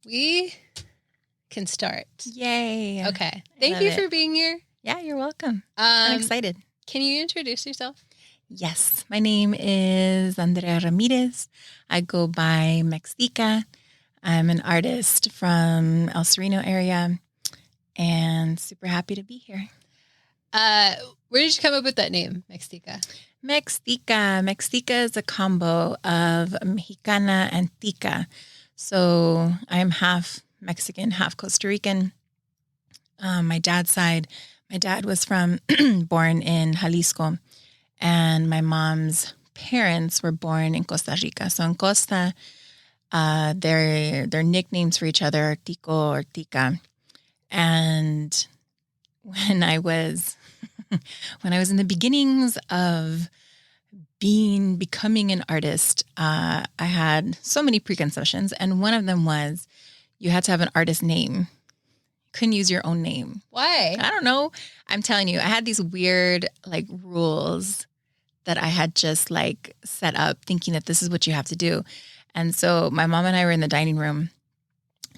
We can start. Yay. Okay. Thank you for being here. Yeah, you're welcome. I'm excited. Can you introduce yourself? Yes. My name is Andrea Ramirez. I go by Mextica. I'm an artist from El Sereno area and super happy to be here. Where did you come up with that name, Mextica? Mextica is a combo of Mexicana and Tica. So I'm half Mexican, half Costa Rican. My dad's side, my dad was born in Jalisco, and my mom's parents were born in Costa Rica. So in Costa, their nicknames for each other are Tico or Tica. And when I was in the beginnings of becoming an artist, I had so many preconceptions, and one of them was you had to have an artist name. Couldn't use your own name. Why? I don't know. I'm telling you, I had these weird rules that I had just set up thinking that this is what you have to do. And so my mom and I were in the dining room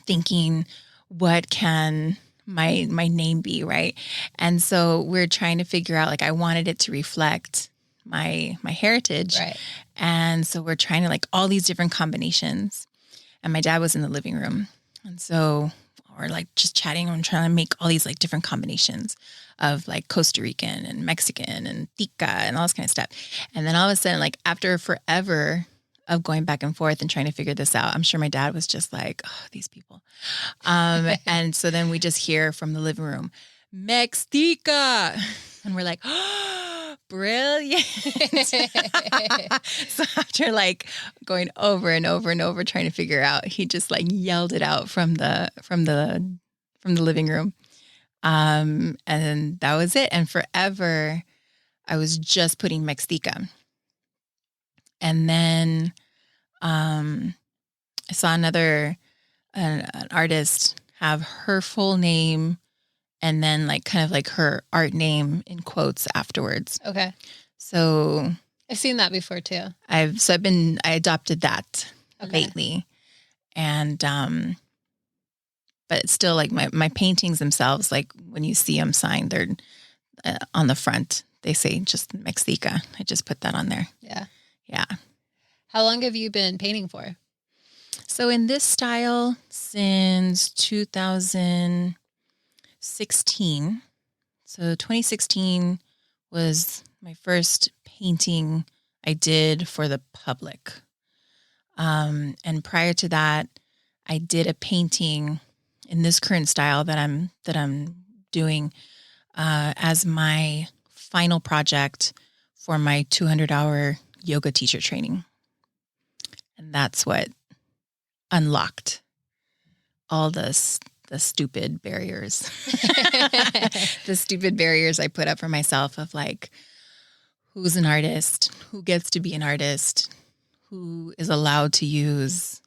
thinking, what can my name be, right? And so we're trying to figure out, I wanted it to reflect my heritage. Right. And so we're trying to all these different combinations. And my dad was in the living room. And so we're just chatting and trying to make all these different combinations of Costa Rican and Mexican and Tica and all this kind of stuff. And then all of a sudden, after forever of going back and forth and trying to figure this out, I'm sure my dad was just oh, these people. And so then we just hear from the living room, Mextica. And we're like, oh, brilliant. So after going over and over and over trying to figure out, he just yelled it out from the living room. And then that was it. And forever I was just putting Mextica. And then I saw an artist have her full name and then her art name in quotes afterwards. Okay. So I've seen that before too. I adopted that lately. And but still my paintings themselves, when you see them signed, they're on the front, they say just Mextica. I just put that on there. Yeah. Yeah. How long have you been painting for? So in this style since 2016. So 2016 was my first painting I did for the public. And prior to that, I did a painting in this current style that I'm doing as my final project for my 200-hour yoga teacher training. And that's what unlocked all the stupid barriers, the stupid barriers I put up for myself of who's an artist, who gets to be an artist, who is allowed to use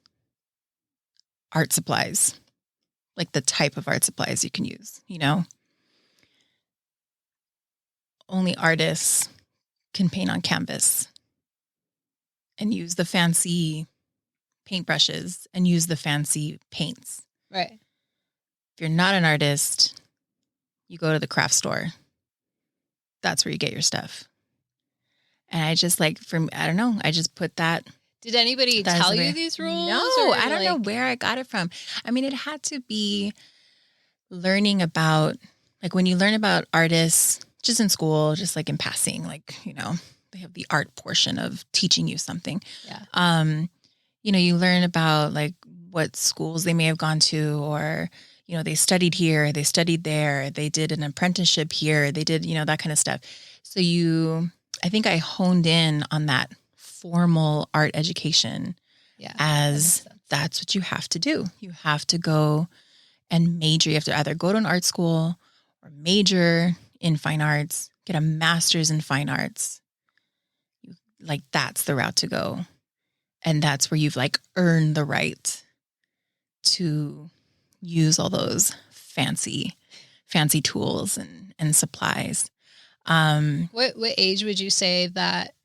art supplies, the type of art supplies you can use, Only artists can paint on canvas and use the fancy paintbrushes and use the fancy paints. Right. If you're not an artist, you go to the craft store. That's where you get your stuff. And I just I don't know, I just put that. Did anybody tell you these rules? No, I don't know where I got it from. I mean, it had to be learning about, when you learn about artists, just in school, just in passing, they have the art portion of teaching you something. Yeah. You learn about what schools they may have gone to, or, they studied here, they studied there, they did an apprenticeship here, they did, that kind of stuff. So I think I honed in on that formal art education as that's what you have to do. You have to go and major. You have to either go to an art school or major in fine arts, get a master's in fine arts. That's the route to go. And that's where you've earned the right to use all those fancy tools and supplies. What age would you say that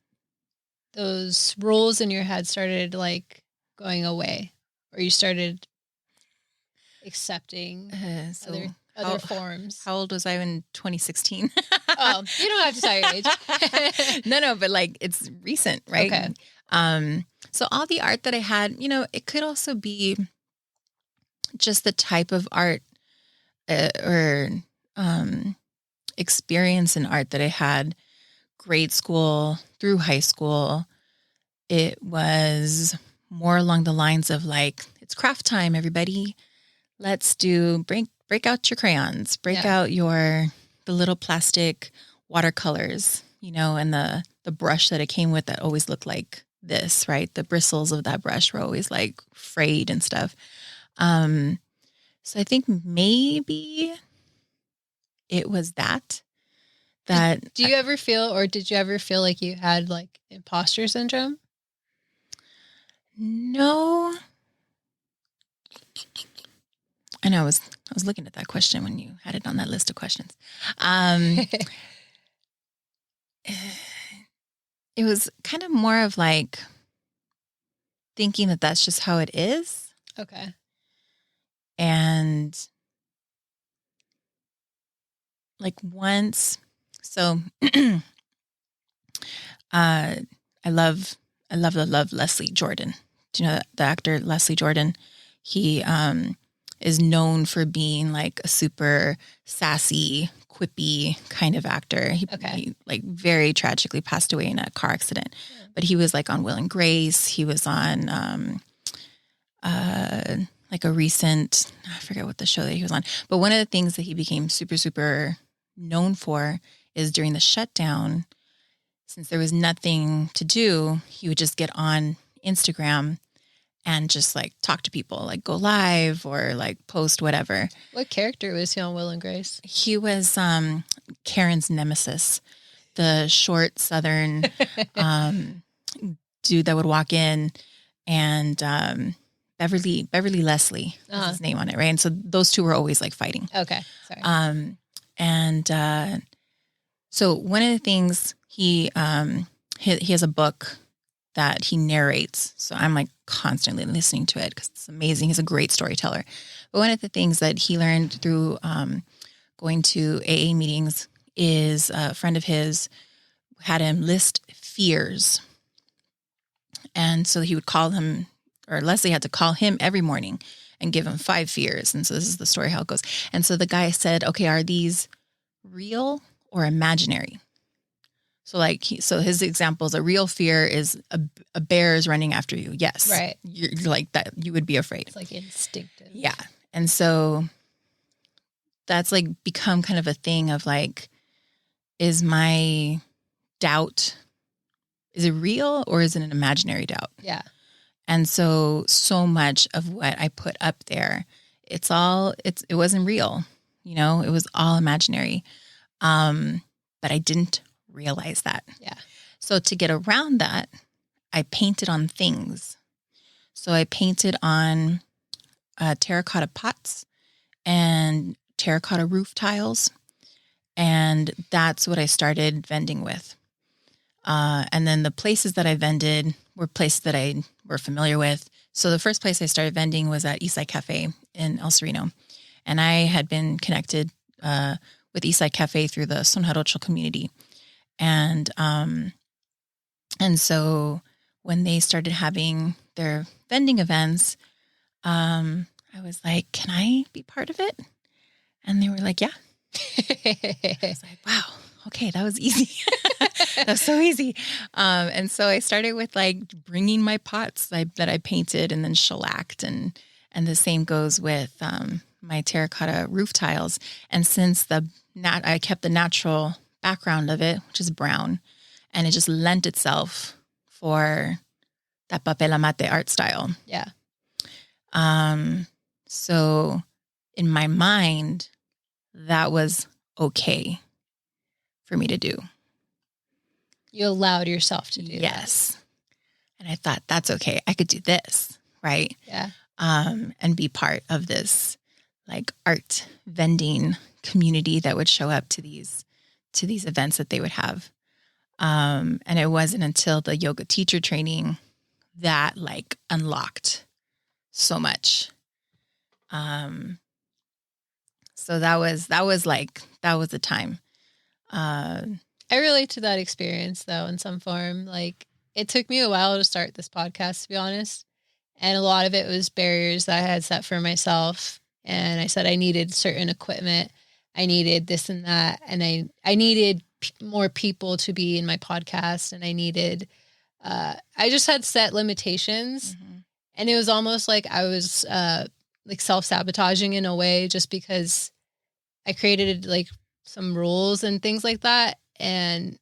those rules in your head started going away, or you started accepting So other forms. How old was I in 2016? Oh, you don't have to tell your age. No, but like it's recent, right? Okay. So all the art that I had, it could also be just the type of art or experience in art that I had grade school through high school. It was more along the lines of like, it's craft time, everybody. Let's break out your crayons, break out the little plastic watercolors, and the brush that it came with that always looked like this, right? The bristles of that brush were always like frayed and stuff. So I think maybe it was that. Do you ever feel, or did you ever feel like you had like imposter syndrome? No. I know I was looking at that question when you had it on that list of questions. It was kind of more of like thinking that that's just how it is. Okay. And like once, so I love Leslie Jordan. Do you know the actor Leslie Jordan? He is known for being like a super sassy, quippy kind of actor. He like very tragically passed away in a car accident. Yeah. But he was like on Will and Grace. He was on like a recent, I forget what the show that he was on. But one of the things that he became super, super known for is during the shutdown, since there was nothing to do, he would just get on Instagram and just like talk to people, like go live or like post whatever. What character was he on Will and Grace? He was Karen's nemesis, the short Southern dude that would walk in, and Beverly Leslie was his name on it, right? And so those two were always like fighting. Okay, sorry. So one of the things he has a book that he narrates. So I'm like constantly listening to it because it's amazing. He's a great storyteller. But one of the things that he learned through going to AA meetings is a friend of his had him list fears. And so he would call him, or Leslie had to call him every morning and give him 5 fears. And so this is the story how it goes. And so the guy said, okay, are these real or imaginary? So like, so his examples, a real fear is a bear is running after you. Yes. Right. You're like that. You would be afraid. It's like instinctive. Yeah. And so that's like become kind of a thing of like, is my doubt, is it real or is it an imaginary doubt? Yeah. And so much of what I put up there, it wasn't real, it was all imaginary. But I didn't realize that. Yeah. So to get around that, I painted on things. So I painted on terracotta pots and terracotta roof tiles. And that's what I started vending with. And then the places that I vended were places that I were familiar with. So the first place I started vending was at Eastside Cafe in El Sereno. And I had been connected with Eastside Cafe through the Son Jarocho community. And so when they started having their vending events, I was like, can I be part of it? And they were like, yeah. I was like, wow, okay, that was easy. That's so easy. And so I started with like bringing my pots that I painted and then shellacked, and the same goes with my terracotta roof tiles. And since I kept the natural background of it, which is brown, and it just lent itself for that papel amate art style. Yeah. So in my mind, that was okay for me to do. You allowed yourself to do that. Yes. And I thought, that's okay. I could do this, right? Yeah. And be part of this like art vending community that would show up to these events that they would have. And it wasn't until the yoga teacher training that like unlocked so much. So that was the time. I relate to that experience though in some form. Like it took me a while to start this podcast, to be honest. And a lot of it was barriers that I had set for myself. And I said I needed certain equipment. I needed this and that. And I needed more people to be in my podcast. And I needed, I just had set limitations. Mm-hmm. And it was almost like I was like self-sabotaging in a way, just because I created like some rules and things like that. And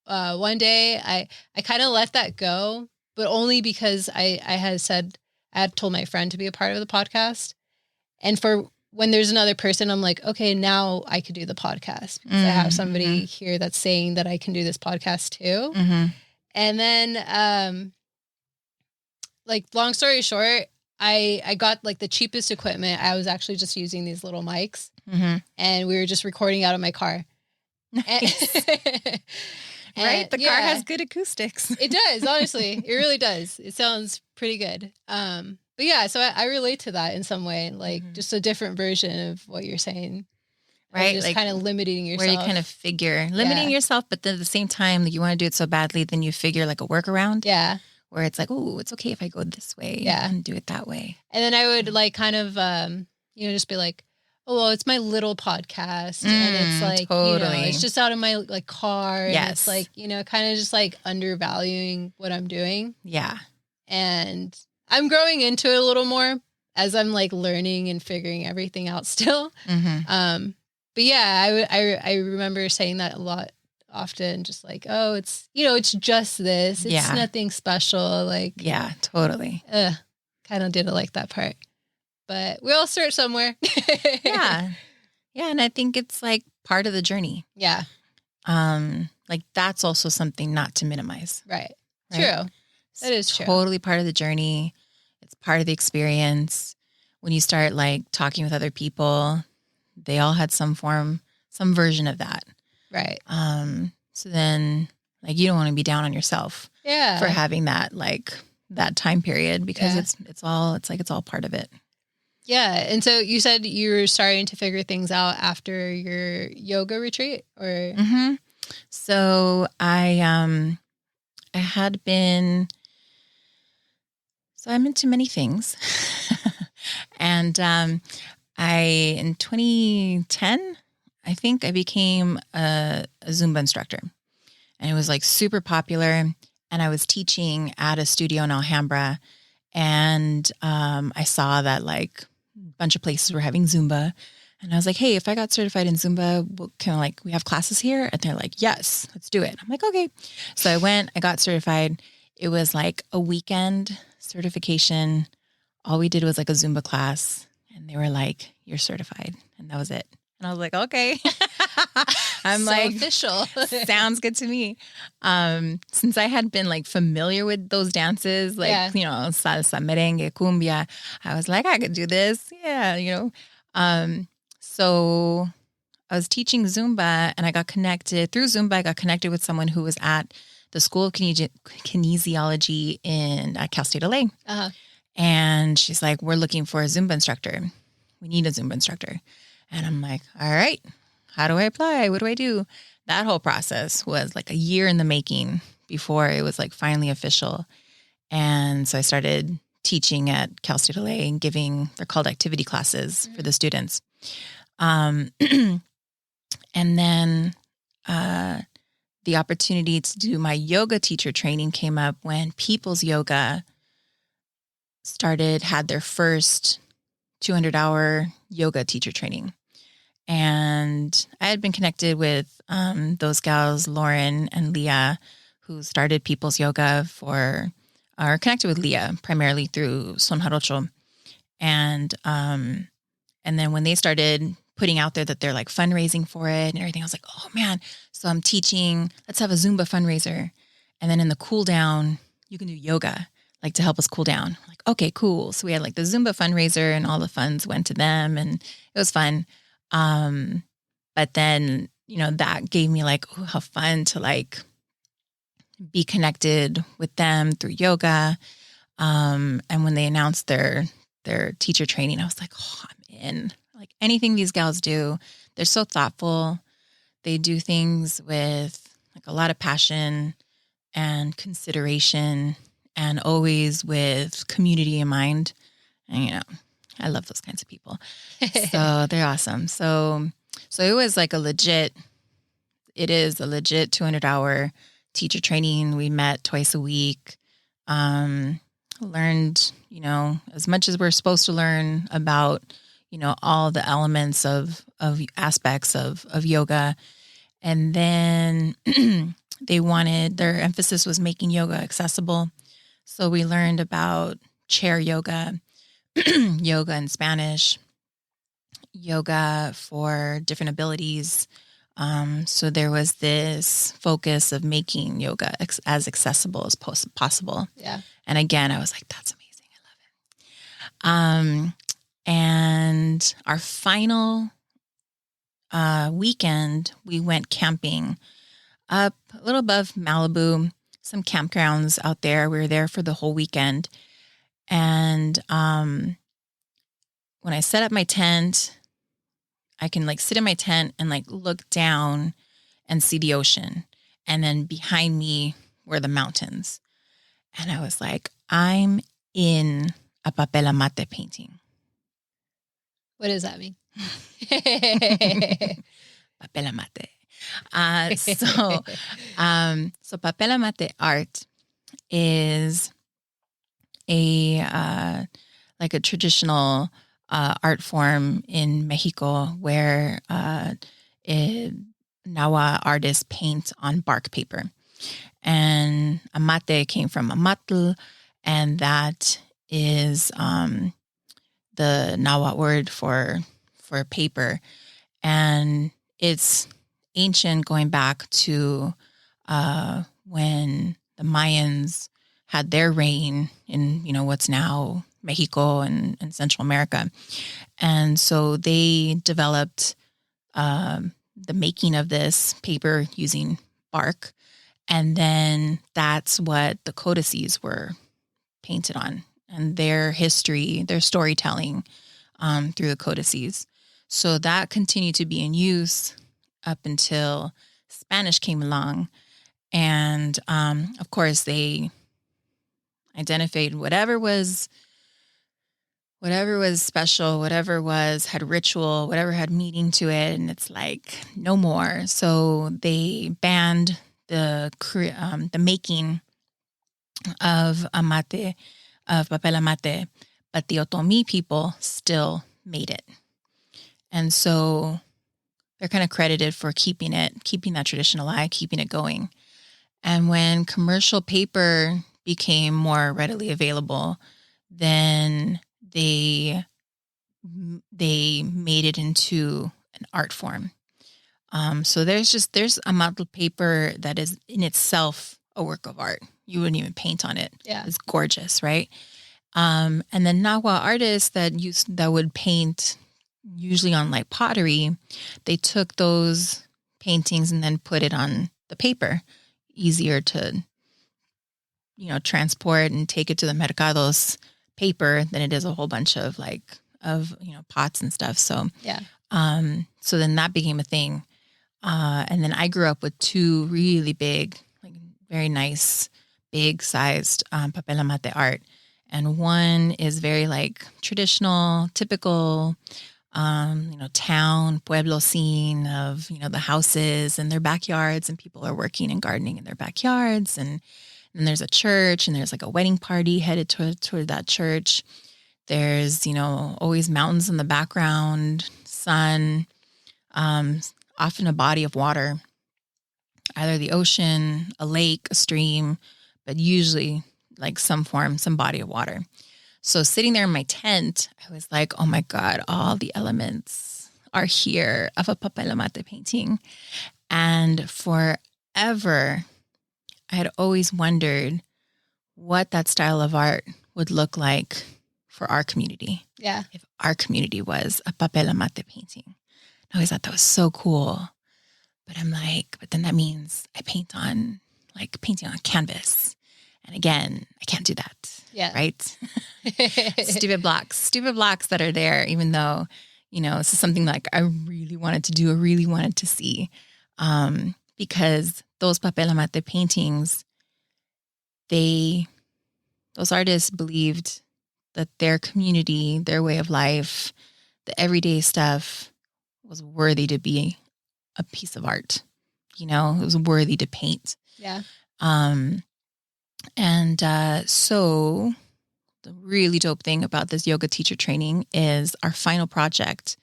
one day I kind of let that go, but only because I had told my friend to be a part of the podcast. And for when there's another person, I'm like, okay, now I could do the podcast because I have somebody here that's saying that I can do this podcast too. Mm-hmm. And then, like, long story short, I got like the cheapest equipment. I was actually just using these little mics, and we were just recording out of my car. Nice. Right? The car has good acoustics. It does, honestly. It really does. It sounds pretty good. But yeah, so I relate to that in some way, like just a different version of what you're saying. Right? Just like kind of limiting yourself. Where you kind of figure limiting yourself, but then at the same time, like you want to do it so badly, then you figure like a workaround. Yeah. Where it's like, oh, it's okay if I go this way and do it that way. And then I would like kind of, just be like, oh, well, it's my little podcast. And it's like, totally. It's just out of my like car. Yes. And it's like, kind of just like undervaluing what I'm doing. Yeah. And I'm growing into it a little more as I'm like learning and figuring everything out still. Mm-hmm. But yeah, I remember saying that a lot often, just like, oh, it's, it's just this. It's nothing special. Like, yeah, totally. Kind of didn't like that part. But we all start somewhere. Yeah. Yeah. And I think it's like part of the journey. Yeah. Like that's also something not to minimize. Right. True. That is true. Totally part of the journey. It's part of the experience. When you start like talking with other people, they all had some version of that. Right. So then like you don't want to be down on yourself for having that, like that time period, because it's all part of it. Yeah. And so you said you were starting to figure things out after your yoga retreat, or? Mm-hmm. So I had been, so I'm into many things. And in 2010, I think I became a Zumba instructor, and it was like super popular. And I was teaching at a studio in Alhambra, and I saw that like a bunch of places were having Zumba, and I was like, hey, if I got certified in Zumba, we have classes here? And they're like, yes, let's do it. I'm like, okay. So I went, I got certified. It was like a weekend certification. All we did was like a Zumba class, and they were like, you're certified. And that was it. And I was like, okay. I'm so like, official. Sounds good to me. Since I had been like familiar with those dances, like, salsa, merengue, cumbia, I was like, I could do this. Yeah. So I was teaching Zumba, and I got connected through Zumba. I got connected with someone who was at the School of Kinesiology in Cal State LA. Uh-huh. And she's like, we're looking for a Zumba instructor. We need a Zumba instructor. And I'm like, all right, how do I apply? What do I do? That whole process was like a year in the making before it was like finally official. And so I started teaching at Cal State LA and they're called activity classes for the students. And then the opportunity to do my yoga teacher training came up when People's Yoga had their first 200-hour yoga teacher training. And I had been connected with those gals, Lauren and Leah, who started People's Yoga or connected with Leah primarily through Son Jarocho. And then when they started putting out there that they're like fundraising for it and everything, I was like, oh man. So I'm teaching, let's have a Zumba fundraiser. And then in the cool down, you can do yoga, like to help us cool down. I'm like, okay, cool. So we had like the Zumba fundraiser, and all the funds went to them, and it was fun. But then, that gave me like, oh, how fun to like be connected with them through yoga. And when they announced their their teacher training. I was like, oh, I'm in. Like anything these gals do, they're so thoughtful. They do things with like a lot of passion and consideration, and always with community in mind. And, you know, I love those kinds of people. So they're awesome. So it was like it is a legit 200-hour teacher training. We met twice a week, learned, you know, as much as we're supposed to learn about, you know, all the elements of aspects of yoga. And then their emphasis was making yoga accessible. So we learned about chair yoga, yoga in Spanish, yoga for different abilities. So there was this focus of making yoga as accessible as possible. Yeah. And again, I was like, that's amazing. I love it. And our final weekend, we went camping up a little above Malibu, some campgrounds out there. We were there for the whole weekend. And when I set up my tent, I can like sit in my tent and like look down and see the ocean. And then behind me were the mountains. And I was like, I'm in a papel mate painting. What does that mean? Papel mate. So papel mate art is a like a traditional art form in Mexico where Nahua artists paint on bark paper. And amate came from amatl, and that is the Nahua word for paper. And it's ancient, going back to when the Mayans had their reign in, you know, what's now Mexico and Central America. And so they developed the making of this paper using bark. And then that's what the codices were painted on, and their history, their storytelling through the codices. So that continued to be in use up until Spanish came along. And of course, they identified whatever was special, had ritual, whatever had meaning to it. And it's like, no more. So they banned the making of amate, of papel amate, but the Otomi people still made it. And so they're kind of credited for keeping that tradition alive, keeping it going. And when commercial paper became more readily available, then they made it into an art form. So there's a model paper that is in itself a work of art. You wouldn't even paint on it. Yeah. It's gorgeous, right? And then Nahua artists that would paint usually on like pottery, they took those paintings and then put it on the paper. Easier to, you know, transport and take it to the mercados paper than it is a whole bunch of you know, pots and stuff. So yeah. So then that became a thing. And then I grew up with two really big, like very nice, big sized papel mate art. And one is very like traditional, typical, you know, town, pueblo scene of, you know, the houses and their backyards, and people are working and gardening in their backyards. And then there's a church, and there's like a wedding party headed toward that church. There's, you know, always mountains in the background, sun, often a body of water, either the ocean, a lake, a stream, but usually like some body of water. So sitting there in my tent, I was like, oh my God, all the elements are here of a papel mate painting. And forever, I had always wondered what that style of art would look like for our community. Yeah. If our community was a papel mate painting. I always thought that was so cool. But I'm like, but then that means I painting on canvas. And again, I can't do that. Yeah. Right? Stupid blocks that are there, even though, this is something like I really wanted to do, I really wanted to see. Because those papel mate paintings, those artists believed that their community, their way of life, the everyday stuff was worthy to be a piece of art. It was worthy to paint. Yeah. So the really dope thing about this yoga teacher training is our final project.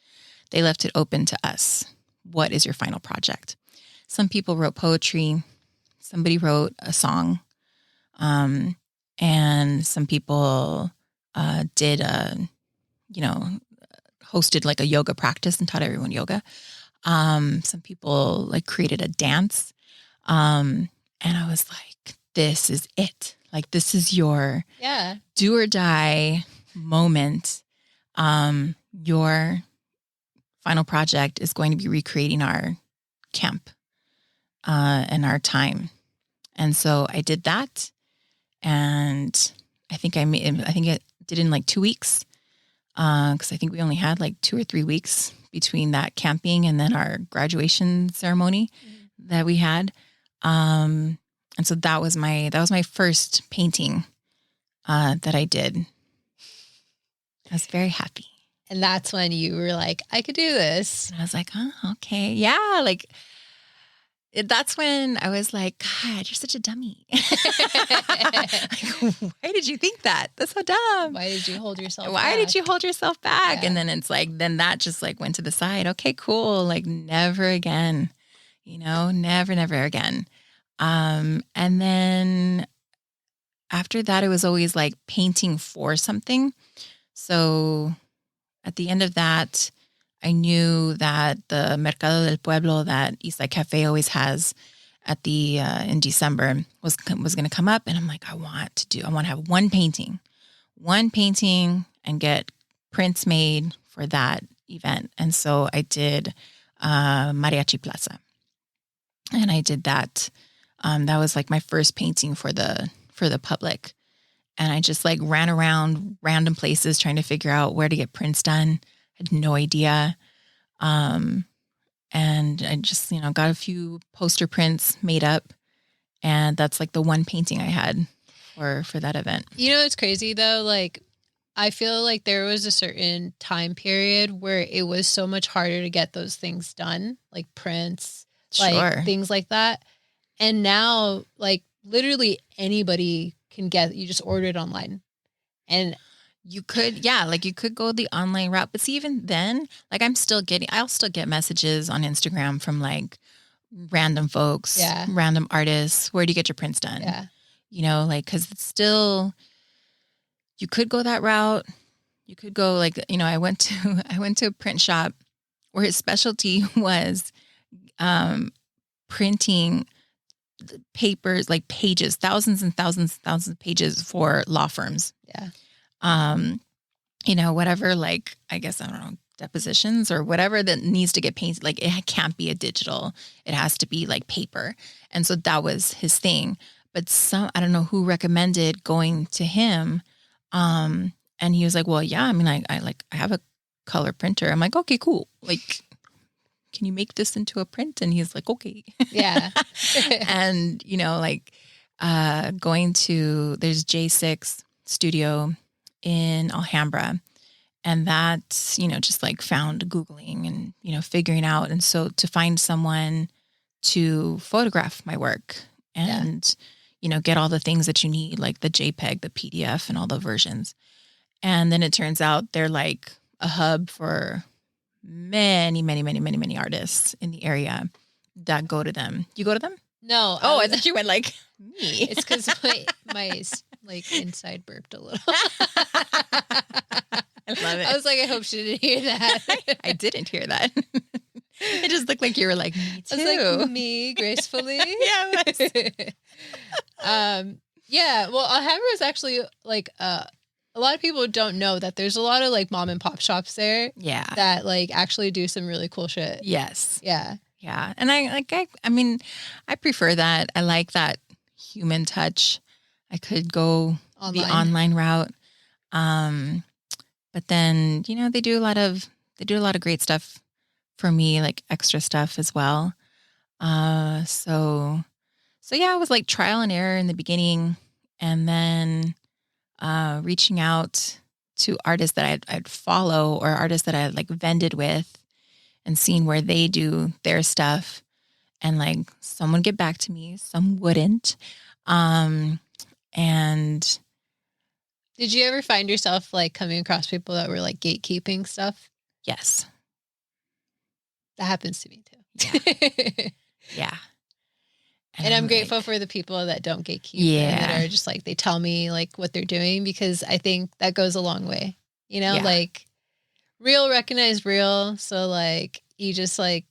They left it open to us. What is your final project? Some people wrote poetry. Somebody wrote a song. And some people hosted like a yoga practice and taught everyone yoga. Some people like created a dance. And I was like, this is it. Like, this is your do or die moment. Your final project is going to be recreating our camp and our time. And so I did that. And I think it did in like 2 weeks. Cause I think we only had like 2 or 3 weeks between that camping and then our graduation ceremony that we had. And so that was my first painting, that I did. I was very happy. And that's when you were like, I could do this. And I was like, oh, okay. Yeah. Like, that's when I was like, God, you're such a dummy. Like, why did you think that? That's so dumb. Why did you hold yourself back? Why did you hold yourself back? Yeah. And then it's like, then that just like went to the side. Okay, cool. Like, never again, never again. And then after that, it was always like painting for something. So at the end of that, I knew that the Mercado del Pueblo that Eastside Cafe always has at the in December was going to come up, and I'm like, I want to have one painting and get prints made for that event. And so I did Mariachi Plaza, and I did that. That was like my first painting for the public, and I just like ran around random places trying to figure out where to get prints done. Had no idea. And I just, got a few poster prints made up, and that's like the one painting I had for that event. It's crazy though. Like, I feel like there was a certain time period where it was so much harder to get those things done, like prints, like things like that. And now, like, literally anybody can you just order it online. And you could go the online route, but see, even then, like, I'll still get messages on Instagram from like random folks, random artists. Where do you get your prints done? Yeah. Like, cause it's still, you could go that route. You could go like, I went to a print shop where his specialty was, printing papers, like pages, thousands and thousands of pages for law firms. Yeah. Whatever, like, I guess, I don't know, depositions or whatever that needs to get painted. Like, it can't be a digital. It has to be like paper. And so that was his thing. But I don't know who recommended going to him. And he was like, well, yeah, I mean, I have a color printer. I'm like, okay, cool. Like, can you make this into a print? And he's like, okay. Yeah. And, going to, there's J6 studio in Alhambra, and that's, just like found Googling and, figuring out. And so to find someone to photograph my work and, get all the things that you need, like the JPEG, the PDF, and all the versions. And then it turns out they're like a hub for many, many, many, many, many artists in the area that go to them. You go to them? No. Oh, I thought you went like me. It's because my like inside burped a little. I love it. I was like, I hope she didn't hear that. I didn't hear that. It just looked like you were like, me too. I was like, me gracefully. Yeah. Yeah. Well, Alhambra is actually like a lot of people don't know that there's a lot of like mom and pop shops there. Yeah. That like actually do some really cool shit. Yes. Yeah. Yeah. And I mean, I prefer that. I like that human touch. I could go the online route. But then, you know, they do a lot of great stuff for me, like extra stuff as well. So yeah, it was like trial and error in the beginning, and then reaching out to artists that I'd follow, or artists that I had like vended with, and seeing where they do their stuff. And like some would get back to me, some wouldn't. And did you ever find yourself like coming across people that were like gatekeeping stuff? yes, that happens to me too. Yeah. Yeah. And I'm grateful for the people that don't gatekeep. Yeah. And that are just like, they tell me like what they're doing, because I think that goes a long way, you know, Yeah. like real recognize real. So like, you just like,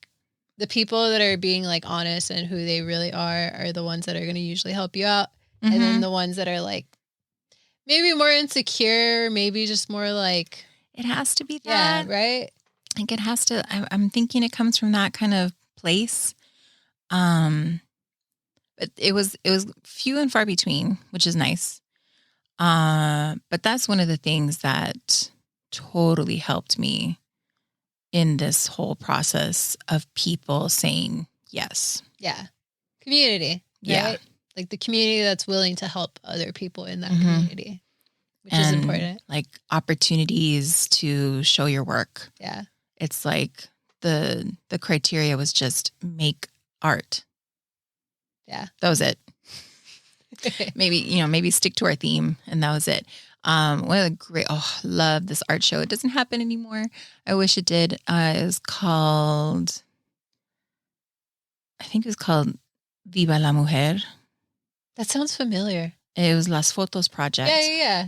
the people that are being like honest and who they really are the ones that are going to usually help you out. Mm-hmm. And then the ones that are like maybe more insecure, maybe just more like, it has to be that. Yeah, right? Like it has to, I'm thinking it comes from that kind of place. But it was few and far between, which is nice. But that's one of the things that totally helped me in this whole process of people saying yes. Yeah. Community. Right? Yeah. Like the community that's willing to help other people in that community, which is important. Like opportunities to show your work. Yeah. It's like the criteria was just make art. Yeah. That was it. maybe stick to our theme, and that was it. One of the great, love this art show. It doesn't happen anymore. I wish it did. It was called, I think it was called Viva la Mujer. That sounds familiar. It was Las Fotos Project. Yeah.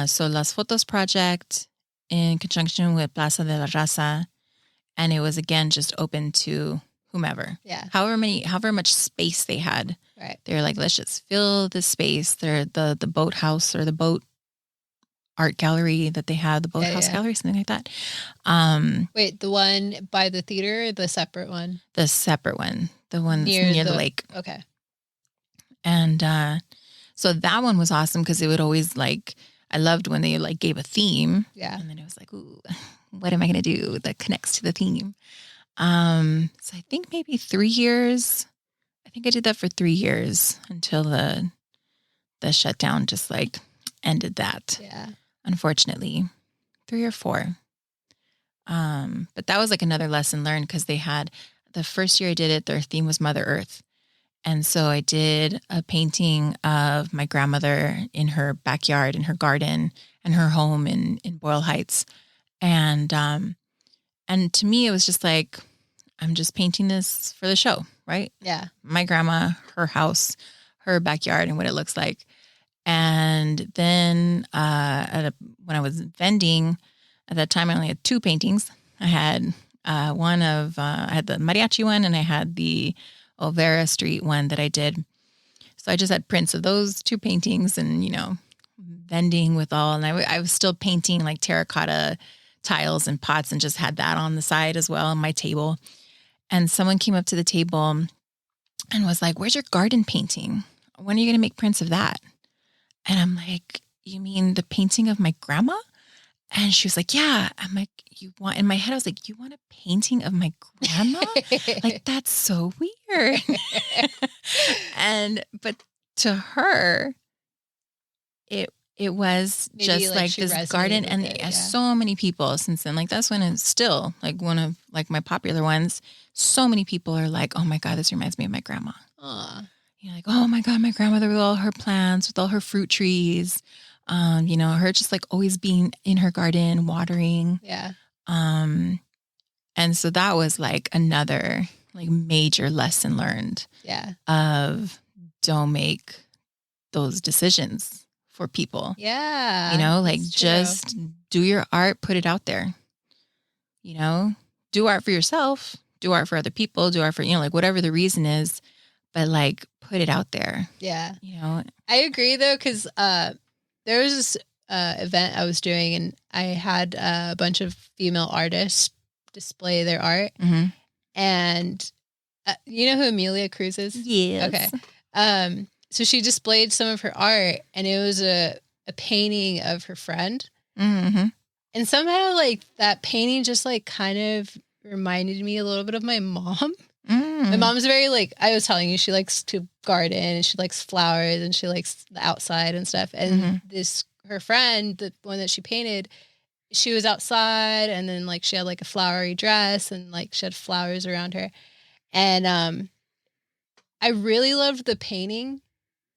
So Las Fotos Project in conjunction with Plaza de la Raza. And it was, again, just open to whomever. Yeah. However much space they had. Right. They were like, let's just fill the space. They're the boathouse, or the boat art gallery that they have, the boathouse gallery, something like that. Wait, the one by the theater, or the separate one? The separate one. The one that's near the lake. Okay. And so that one was awesome, because it would always like, I loved when they like gave a theme. Yeah. And then it was like, ooh, what am I going to do that connects to the theme? So I think maybe 3 years. I think I did that for 3 years until the shutdown just like ended that. Yeah. Unfortunately, 3 or 4. But that was like another lesson learned, because they had, the first year I did it, their theme was Mother Earth. And so I did a painting of my grandmother in her backyard, in her garden, and her home in Boyle Heights. And to me, it was just like, I'm just painting this for the show, right? Yeah. My grandma, her house, her backyard, and what it looks like. And then when I was vending, at that time, I only had 2 paintings. I had I had the mariachi one, and I had the Olvera Street one that I did. So I just had prints of those 2 paintings, and, vending with all. And I was still painting like terracotta tiles and pots, and just had that on the side as well on my table. And someone came up to the table and was like, "Where's your garden painting? When are you going to make prints of that?" And I'm like, "You mean the painting of my grandma?" And she was like, "Yeah." I'm like, in my head, I was like, "You want a painting of my grandma?" Like, that's so weird. But to her, it was maybe just like this garden, and so many people since then, like that's when it's still like one of like my popular ones. So many people are like, "Oh my God, this reminds me of my grandma." Aw. You're like, "Oh my God, my grandmother with all her plants, with all her fruit trees." Her just like always being in her garden, watering. Yeah. And so that was like another like major lesson learned. Yeah. Of don't make those decisions for people. Yeah. Like just do your art, put it out there. Do art for yourself, do art for other people, do art for, like whatever the reason is, but like put it out there. Yeah. I agree though, because there was this event I was doing, and I had a bunch of female artists display their art. And you know who Amelia Cruz is? Yes. Okay. so she displayed some of her art, and it was a painting of her friend. Mm-hmm. And somehow, like, that painting just, like, kind of reminded me a little bit of my mom. My mom's very, like, I was telling you, she likes to garden, and she likes flowers, and she likes the outside and stuff. And her friend, the one that she painted, she was outside, and then, like, she had, like, a flowery dress, and, like, she had flowers around her. And I really loved the painting,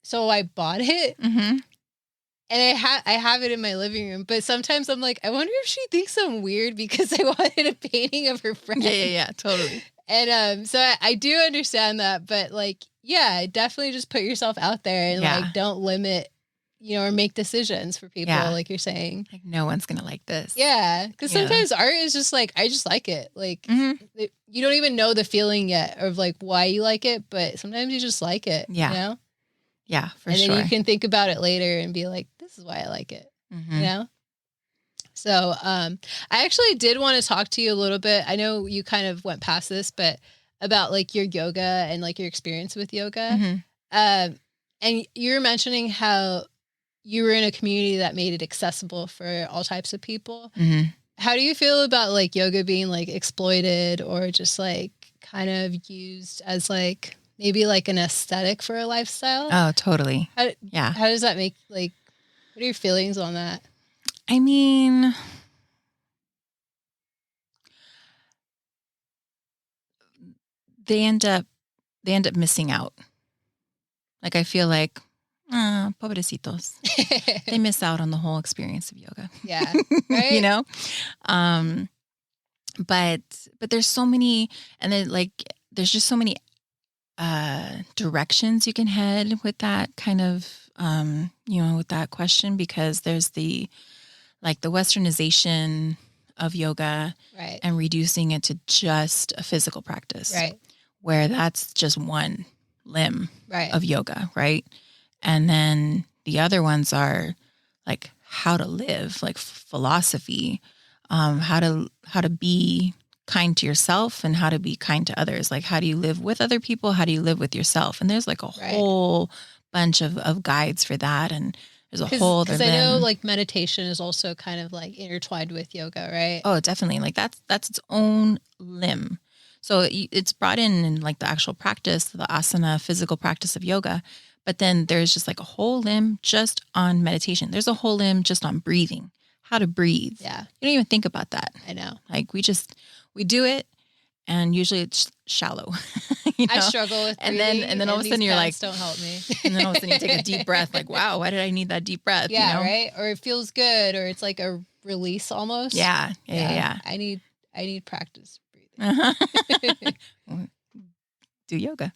so I bought it. Mm-hmm. And I have it in my living room, but sometimes I'm like, I wonder if she thinks I'm weird because I wanted a painting of her friend. Yeah, totally. And so I do understand that, but like, yeah, definitely just put yourself out there and like don't limit, or make decisions for people, like you're saying. Like no one's gonna like this. Yeah, because sometimes art is just like, I just like it. Like you don't even know the feeling yet of like why you like it, but sometimes you just like it. Yeah. You know? Yeah, for sure. And then you can think about it later and be like, this is why I like it. Mm-hmm. You know? So I actually did want to talk to you a little bit. I know you kind of went past this, but about like your yoga and like your experience with yoga. Mm-hmm. And you were mentioning how you were in a community that made it accessible for all types of people. Mm-hmm. How do you feel about like yoga being like exploited or just like kind of used as like maybe like an aesthetic for a lifestyle? Oh, totally. How does that make, like, what are your feelings on that? I mean, they end up missing out. Like, I feel like, pobrecitos. They miss out on the whole experience of yoga. Yeah. Right? But there's so many, and then like, there's just so many directions you can head with that kind of, with that question, because there's the westernization of yoga, right, and reducing it to just a physical practice, right, where that's just one limb right, of yoga, right? And then the other ones are like how to live, like philosophy, how to be kind to yourself and how to be kind to others. Like, how do you live with other people? How do you live with yourself? And there's like a whole bunch of guides for that. And there's a whole other because I know like meditation is also kind of like intertwined with yoga, right? Oh, definitely. Like that's its own limb. So it's brought in like the actual practice, the asana, physical practice of yoga. But then there's just like a whole limb just on meditation. There's a whole limb just on breathing, how to breathe. Yeah. You don't even think about that. I know. Like we do it, and usually it's shallow. I struggle with breathing, and then all of a sudden you're like, don't help me. And then all of a sudden you take a deep breath, like, wow, why did I need that deep breath? Yeah, right. Or it feels good, or it's like a release almost. Yeah. I need practice breathing. Uh-huh. Do yoga.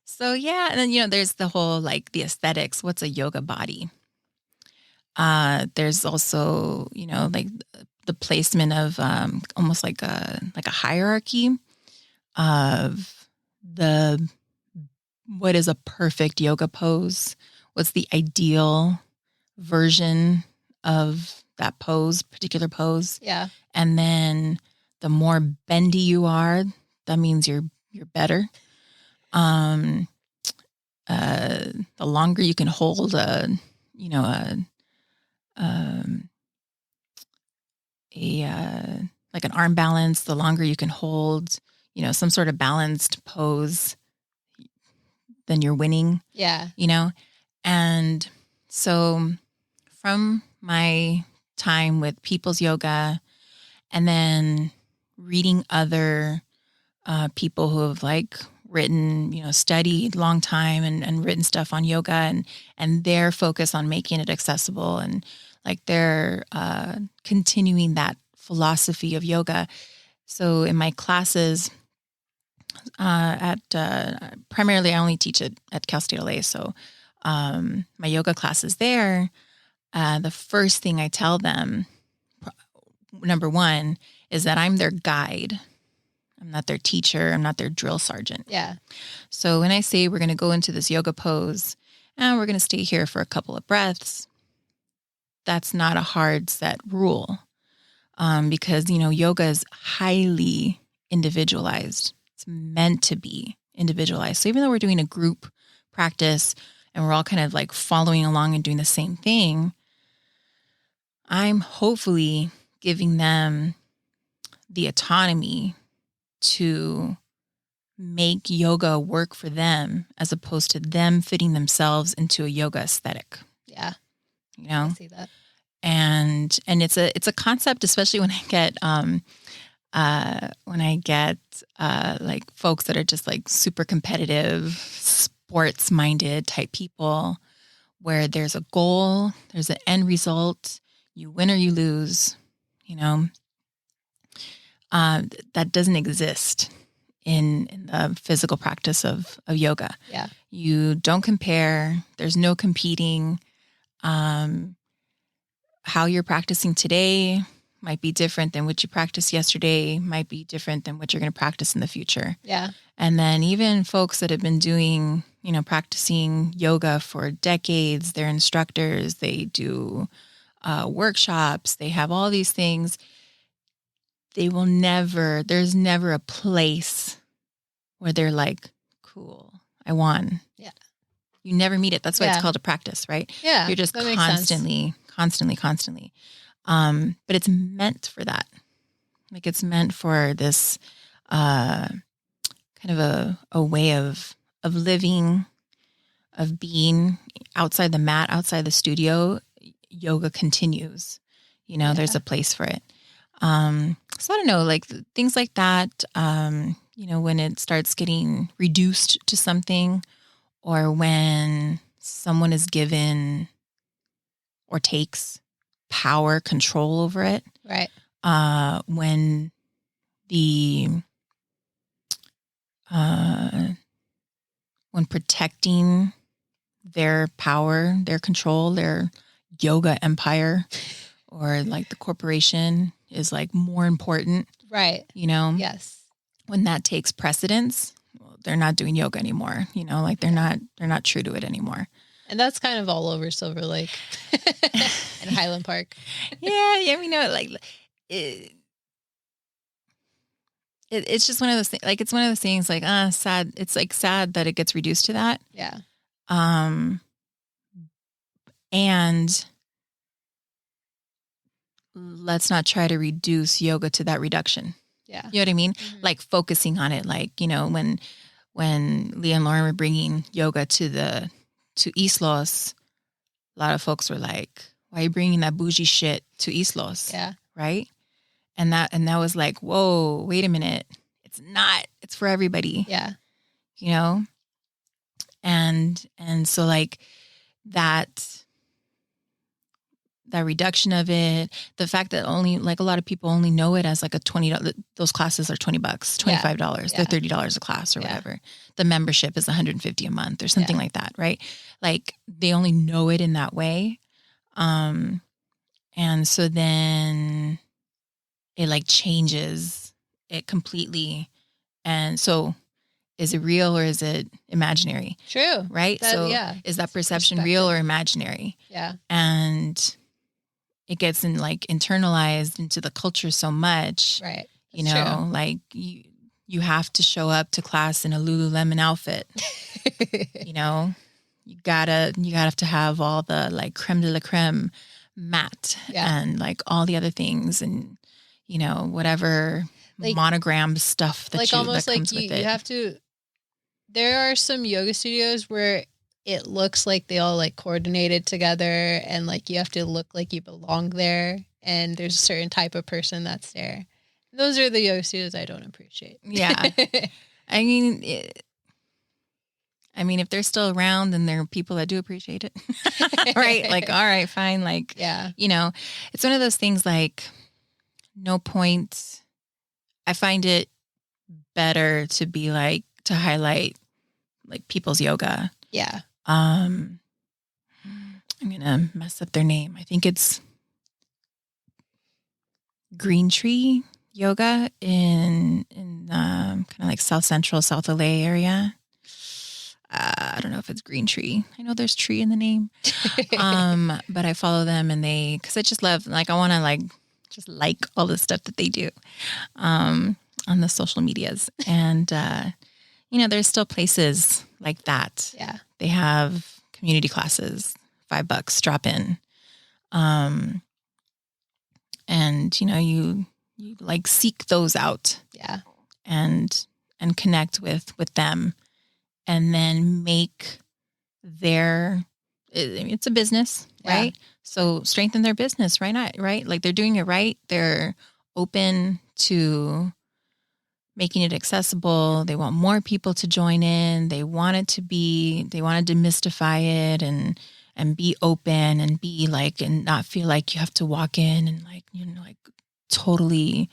So yeah, and then there's the whole like the aesthetics. What's a yoga body? There's also like the placement of almost like a hierarchy of what is a perfect yoga pose? What's the ideal version of that particular pose? Yeah. And then the more bendy you are, that means you're better. The longer you can hold like an arm balance, the longer you can hold, some sort of balanced pose, then you're winning. Yeah. And so from my time with people's yoga and then reading other people who have like written, studied long time and written stuff on yoga and their focus on making it accessible and like they're continuing that philosophy of yoga. So in my classes primarily I only teach it at Cal State LA. So my yoga classes there, the first thing I tell them, number one, is that I'm their guide. I'm not their teacher. I'm not their drill sergeant. Yeah. So when I say we're going to go into this yoga pose and we're going to stay here for a couple of breaths, that's not a hard set rule because, yoga is highly individualized. It's meant to be individualized. So even though we're doing a group practice and we're all kind of like following along and doing the same thing, I'm hopefully giving them the autonomy to make yoga work for them as opposed to them fitting themselves into a yoga aesthetic. Yeah. You know? I see that. And it's a concept, especially when I get like folks that are just like super competitive, sports minded type people, where there's a goal, there's an end result, you win or you lose, you know, that doesn't exist in the physical practice of yoga. Yeah. You don't compare. There's no competing. How you're practicing today might be different than what you practiced yesterday, might be different than what you're going to practice in the future. Yeah. And then even folks that have been doing, you know, practicing yoga for decades, they're instructors, they do workshops, they have all these things. There's never a place where they're like, cool, I won. Yeah. You never meet it. That's why it's called a practice, right? Yeah. You're just constantly. But it's meant for that. Like it's meant for this kind of a way of living, of being outside the mat, outside the studio. Yoga continues. You know, there's a place for it. So I don't know, like things like that, you know, when it starts getting reduced to something, or when someone is given or takes power, control over it. Right. When when protecting their power, their control, their yoga empire, or like the corporation is like more important. Right. You know? Yes. When that takes precedence, well, they're not doing yoga anymore. You know, like they're not true to it anymore. And that's kind of all over Silver Lake and Highland Park. Yeah, we know. Like it's just one of those things. Like it's one of those things. Like sad. It's like sad that it gets reduced to that. Yeah. And let's not try to reduce yoga to that reduction. Yeah. You know what I mean? Mm-hmm. Like focusing on it. Like, you know, when Leah and Lauren were bringing yoga to East Los, a lot of folks were like, why are you bringing that bougie shit to East Los? Yeah. Right. And that was like, whoa, wait a minute. It's not, it's for everybody. Yeah. You know? And so like that reduction of it, the fact that only like a lot of people only know it as like a $20, those classes are $20, $25, they're $30 a class or whatever. The membership is $150 a month or something like that. Right. Like they only know it in that way. And so then it like changes it completely. And so is it real or is it imaginary? True. Right. Is that perception real or imaginary? Yeah. And it gets internalized into the culture so much, right? You know, true. Like you have to show up to class in a Lululemon outfit. You know, you gotta have all the like creme de la creme mat and like all the other things and, you know, whatever like, monogram stuff that like almost that comes like with it. You have to. There are some yoga studios where it looks like they all like coordinated together and like you have to look like you belong there and there's a certain type of person that's there. Those are the yoga studios I don't appreciate. Yeah. I mean, if they're still around and there are people that do appreciate it, right? Like, all right, fine. Like, yeah, you know, it's one of those things like no point. I find it better to be like, to highlight like people's yoga. Yeah. I'm going to mess up their name. I think it's Green Tree Yoga in kind of like South Central, South LA area. I don't know if it's Green Tree. I know there's tree in the name. But I follow them and cause I just love, like, I want to like, just like all the stuff that they do, on the social medias. And, there's still places like that. Yeah. They have community classes, $5, drop in. And, you like seek those out. Yeah. And connect with them, and then make it's a business, right? So strengthen their business, right? Like they're doing it right. They're open to making it accessible. They want more people to join in. They want to demystify it and be open and be like, and not feel like you have to walk in and like, like totally,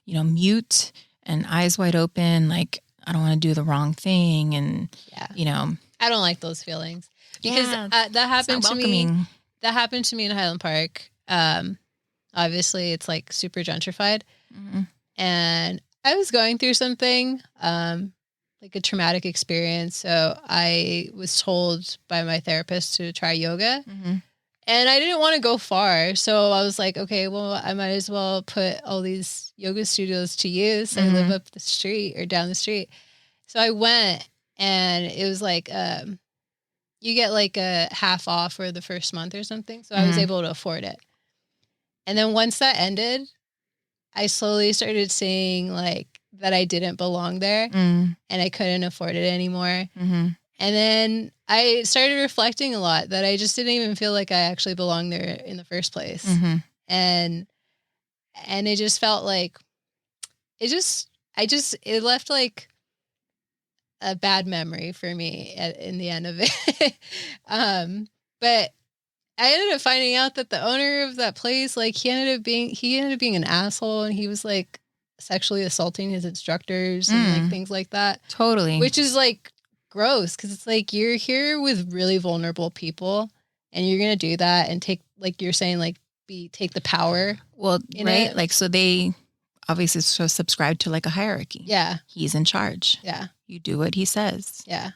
mute and eyes wide open. Like, I don't want to do the wrong thing. And, I don't like those feelings because that happened to me. That happened to me in Highland Park. Obviously it's like super gentrified. Mm-hmm. And I was going through something, like a traumatic experience. So I was told by my therapist to try yoga. Mm-hmm. And I didn't want to go far. So I was like, okay, well, I might as well put all these yoga studios to use. I live up the street or down the street. So I went, and it was like, you get like a half off for the first month or something. So I was able to afford it. And then once that ended, I slowly started seeing like that I didn't belong there and I couldn't afford it anymore. Mm-hmm. And then I started reflecting a lot that I just didn't even feel like I actually belonged there in the first place. Mm-hmm. And it just felt like it left like a bad memory for me in the end of it. But I ended up finding out that the owner of that place, like he ended up being an asshole, and he was like sexually assaulting his instructors and like things like that. Totally. Which is like gross, because it's like you're here with really vulnerable people and you're gonna do that and take, like you're saying, like take the power. Well, right? Like, so they obviously subscribe to like a hierarchy. Yeah. He's in charge. Yeah. You do what he says. Yeah.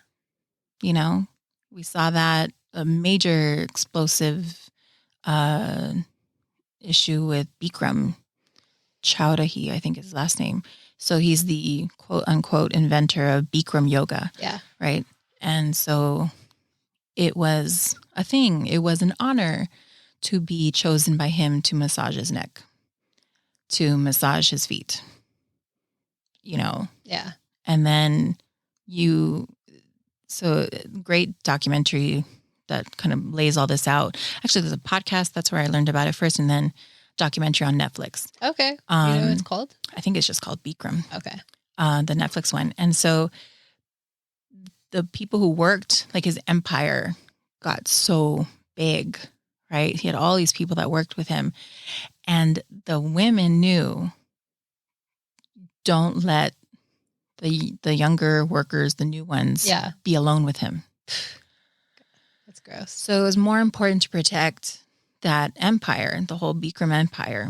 We saw that a major explosive issue with Bikram Chowdahi, I think is his last name. So he's the quote unquote inventor of Bikram yoga. Yeah. Right. And so it was a thing. It was an honor to be chosen by him to massage his neck, to massage his feet, Yeah. And then so great documentary that kind of lays all this out. Actually, there's a podcast. That's where I learned about it first. And then documentary on Netflix. Okay. You know what it's called? I think it's just called Bikram. Okay. The Netflix one. And so the people who worked, like his empire got so big, right? He had all these people that worked with him. And the women knew, don't let the younger workers, the new ones, be alone with him. That's gross. So it was more important to protect that empire, the whole Bikram empire,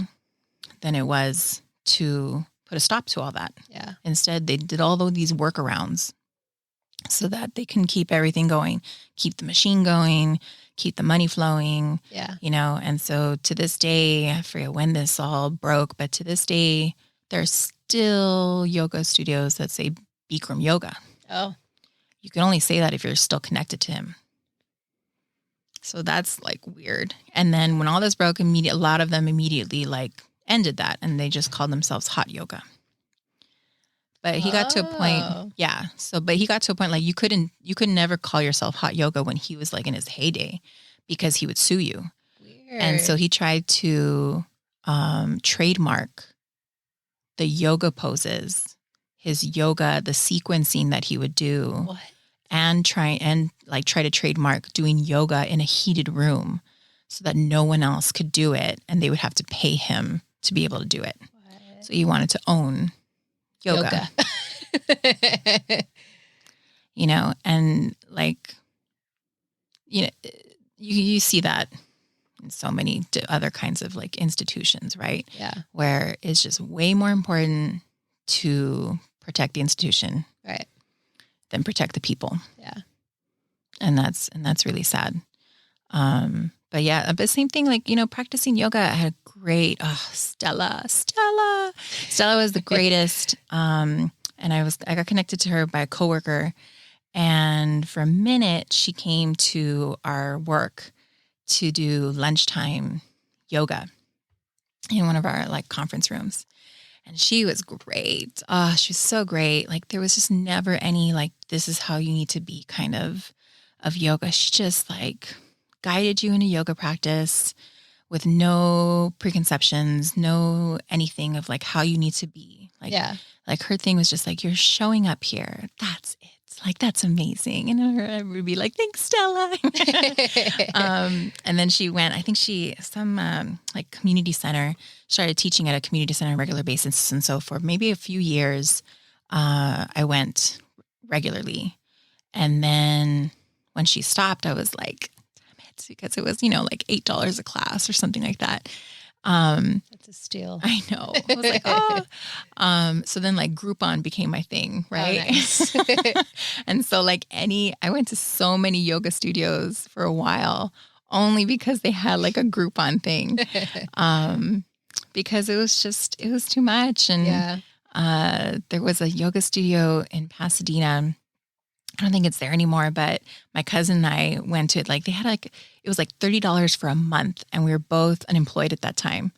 than it was to put a stop to all that. Yeah. Instead, they did all of these workarounds so that they can keep everything going, keep the machine going, keep the money flowing. Yeah. And so to this day, I forget when this all broke, but to this day, there's still yoga studios that say Bikram yoga. Oh. You can only say that if you're still connected to him. So that's like weird. And then when all this broke, a lot of them immediately like ended that, and they just called themselves hot yoga. But he got to a point, but he got to a point like you could never call yourself hot yoga when he was like in his heyday, because he would sue you. Weird. And so he tried to trademark the yoga poses, his yoga, the sequencing that he would do. What? And try to trademark doing yoga in a heated room so that no one else could do it, and they would have to pay him to be able to do it. What? So he wanted to own yoga. And like, you see that in so many other kinds of like institutions, right? Yeah. Where it's just way more important to protect the institution. Right. Than protect the people. Yeah. And that's really sad. But same thing, like, practicing yoga. I had a great, Stella was the greatest. and I got connected to her by a coworker. And for a minute, she came to our work to do lunchtime yoga in one of our like conference rooms. And she was great. Oh, she was so great. Like there was just never any like, this is how you need to be kind of yoga. She just like guided you in a yoga practice with no preconceptions, no anything of like how you need to be. Like, like her thing was just like, you're showing up here. That's it. Like, that's amazing. And I would be like, thanks, Stella. And then she went, I think some like community center, started teaching at a community center on a regular basis. And so for maybe a few years, I went regularly. And then when she stopped, I was like, damn it, because it was, like $8 a class or something like that. That's a steal. I know. I was like, oh. So then like Groupon became my thing, right? Oh, nice. And so like I went to so many yoga studios for a while only because they had like a Groupon thing. Because it was too much. And there was a yoga studio in Pasadena. I don't think it's there anymore, but my cousin and I went to it. Like they had it was like $30 for a month, and we were both unemployed at that time.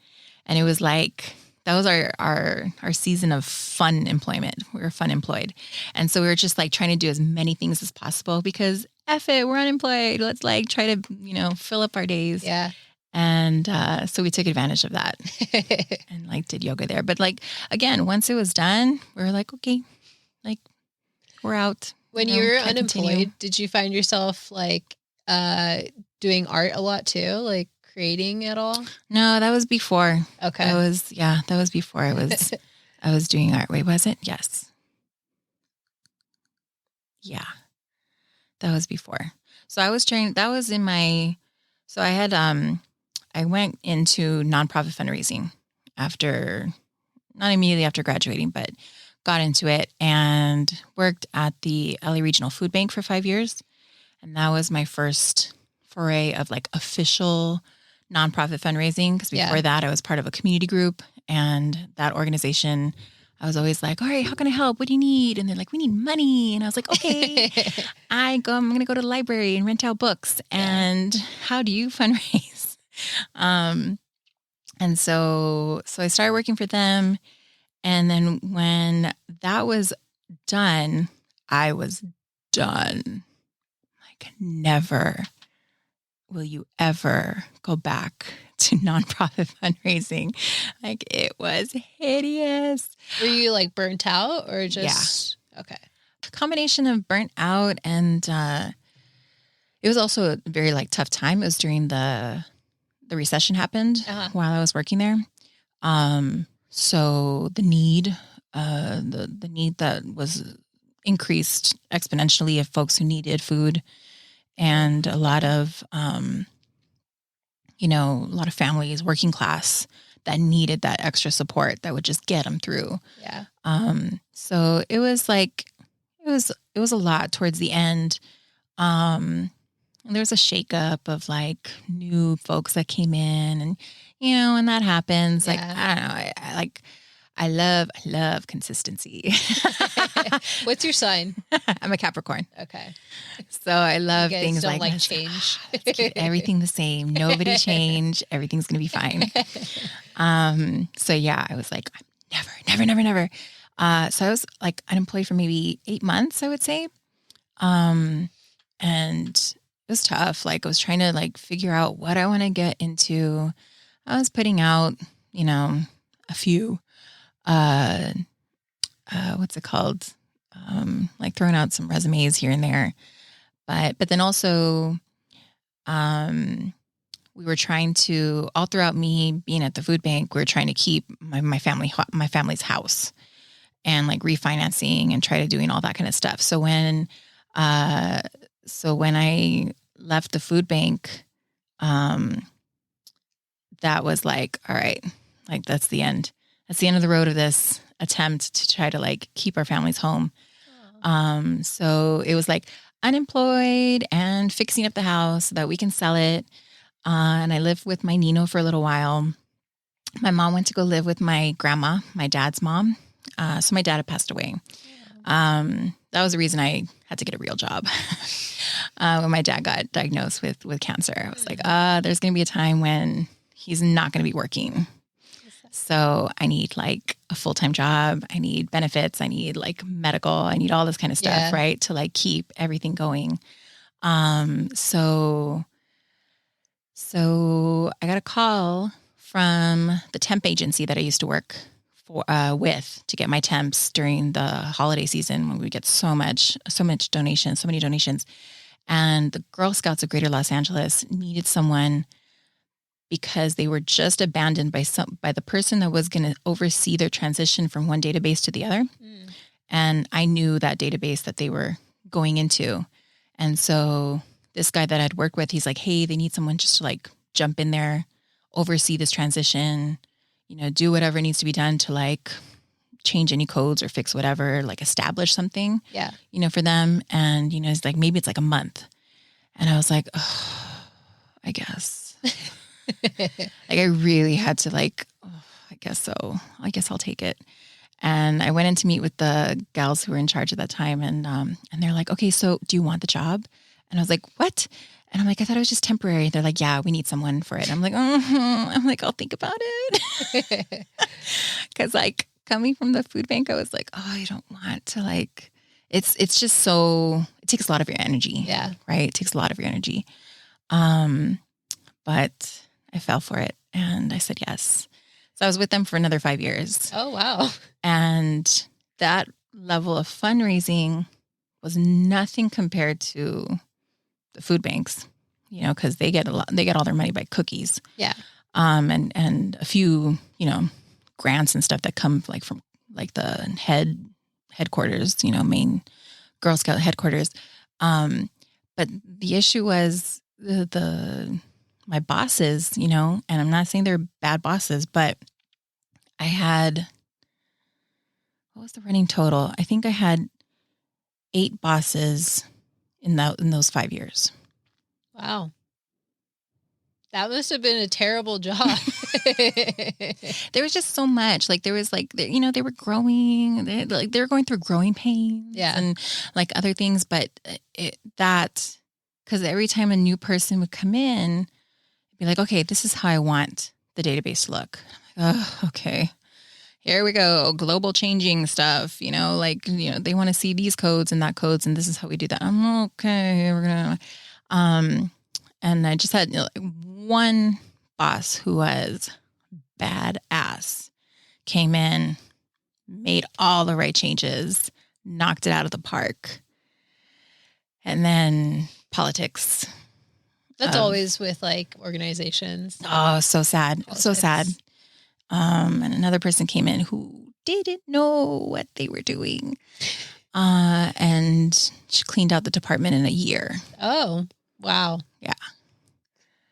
And it was like, that was our season of fun employment. We were fun employed. And so we were just like trying to do as many things as possible because F it, we're unemployed. Let's like try to, fill up our days. Yeah. And so we took advantage of that and like did yoga there. But like, again, once it was done, we were like, okay, like we're out. When you were unemployed, did you find yourself like doing art a lot too? Like creating at all? No, that was before. Okay. That was before I was doing art. Wait, was it? Yes. Yeah. That was before. So I was trying, that was in my, so I had, I went into nonprofit fundraising not immediately after graduating, but got into it and worked at the LA Regional Food Bank for 5 years. And that was my first foray of like official nonprofit fundraising. Because before that, I was part of a community group, and that organization, I was always like, all right, how can I help? What do you need? And they're like, we need money. And I was like, okay, I'm going to go to the library and rent out books. And how do you fundraise? And so I started working for them. And then when that was done, I was done. Like, never will you ever go back to nonprofit fundraising. Like, it was hideous. Were you like burnt out or just, okay. A combination of burnt out and it was also a very like tough time. It was during the recession happened while I was working there. So the need that was increased exponentially of folks who needed food, and a lot of families, working class, that needed that extra support that would just get them through. Yeah. So it was like, it was a lot towards the end. And there was a shakeup of like new folks that came in, and when that happens, like, I don't know, I love consistency. What's your sign? I'm a Capricorn. Okay. So I love things like change. Let's keep everything the same. Nobody change. Everything's going to be fine. So yeah, I was like, I'm never. So I was like unemployed for maybe 8 months, I would say. And it was tough. Like I was trying to like figure out what I want to get into. I was putting out, a few, what's it called? Like throwing out some resumes here and there. But then also, we were trying to, all throughout me being at the food bank, we were trying to keep my family's house, and like refinancing and try to doing all that kind of stuff. So when I left the food bank, that was like, all right, like that's the end. That's the end of the road of this attempt to try to like keep our families home. So it was like unemployed and fixing up the house so that we can sell it. And I lived with my Nino for a little while. My mom went to go live with my grandma, my dad's mom. So my dad had passed away. That was the reason I had to get a real job. When my dad got diagnosed with cancer, I was like, there's going to be a time when he's not going to be working. So I need like a full-time job. I need benefits. I need like medical. I need all this kind of stuff, right? To like keep everything going. So I got a call from the temp agency that I used to work with to get my temps during the holiday season when we get so many donations. And the Girl Scouts of Greater Los Angeles needed someone because they were just abandoned by the person that was going to oversee their transition from one database to the other. And I knew that database that they were going into. And so this guy that I'd worked with, he's like, hey, they need someone just to like jump in there, oversee this transition, do whatever needs to be done to like change any codes or fix whatever, like establish something, for them. And, it's like, maybe it's like a month. And I was like, oh, I guess. Like I really had to like, I guess so. I guess I'll take it. And I went in to meet with the gals who were in charge at that time. And they're like, okay, so do you want the job? And I was like, what? And I'm like, I thought it was just temporary. They're like, yeah, we need someone for it. I'm like, I'm like, I'll think about it. Cause like coming from the food bank, I was like, oh, I don't want to like, it's just so, it takes a lot of your energy. Yeah. Right. It takes a lot of your energy. But I fell for it and I said yes. So I was with them for another 5 years. Oh, wow. And that level of fundraising was nothing compared to the food banks, because they get all their money by cookies. Yeah. And a few, grants and stuff that come like from like the headquarters, main Girl Scout headquarters. But the issue was my bosses, and I'm not saying they're bad bosses, but I had, what was the running total? I think I had 8 bosses in those 5 years. Wow. That must have been a terrible job. There was just so much. Like there was like, they were growing, they were going through growing pains and like other things. But because every time a new person would come in, I'd be like, okay, this is how I want the database to look. Oh, okay. Here we go. Global changing stuff, they want to see these codes and that codes. And this is how we do that. I'm okay. We're going to, and I just had one boss who was badass, came in, made all the right changes, knocked it out of the park. And then politics. That's always with like organizations. Oh, so sad. Politics. So sad. And another person came in who didn't know what they were doing. And she cleaned out the department in a year. Oh, wow. Yeah.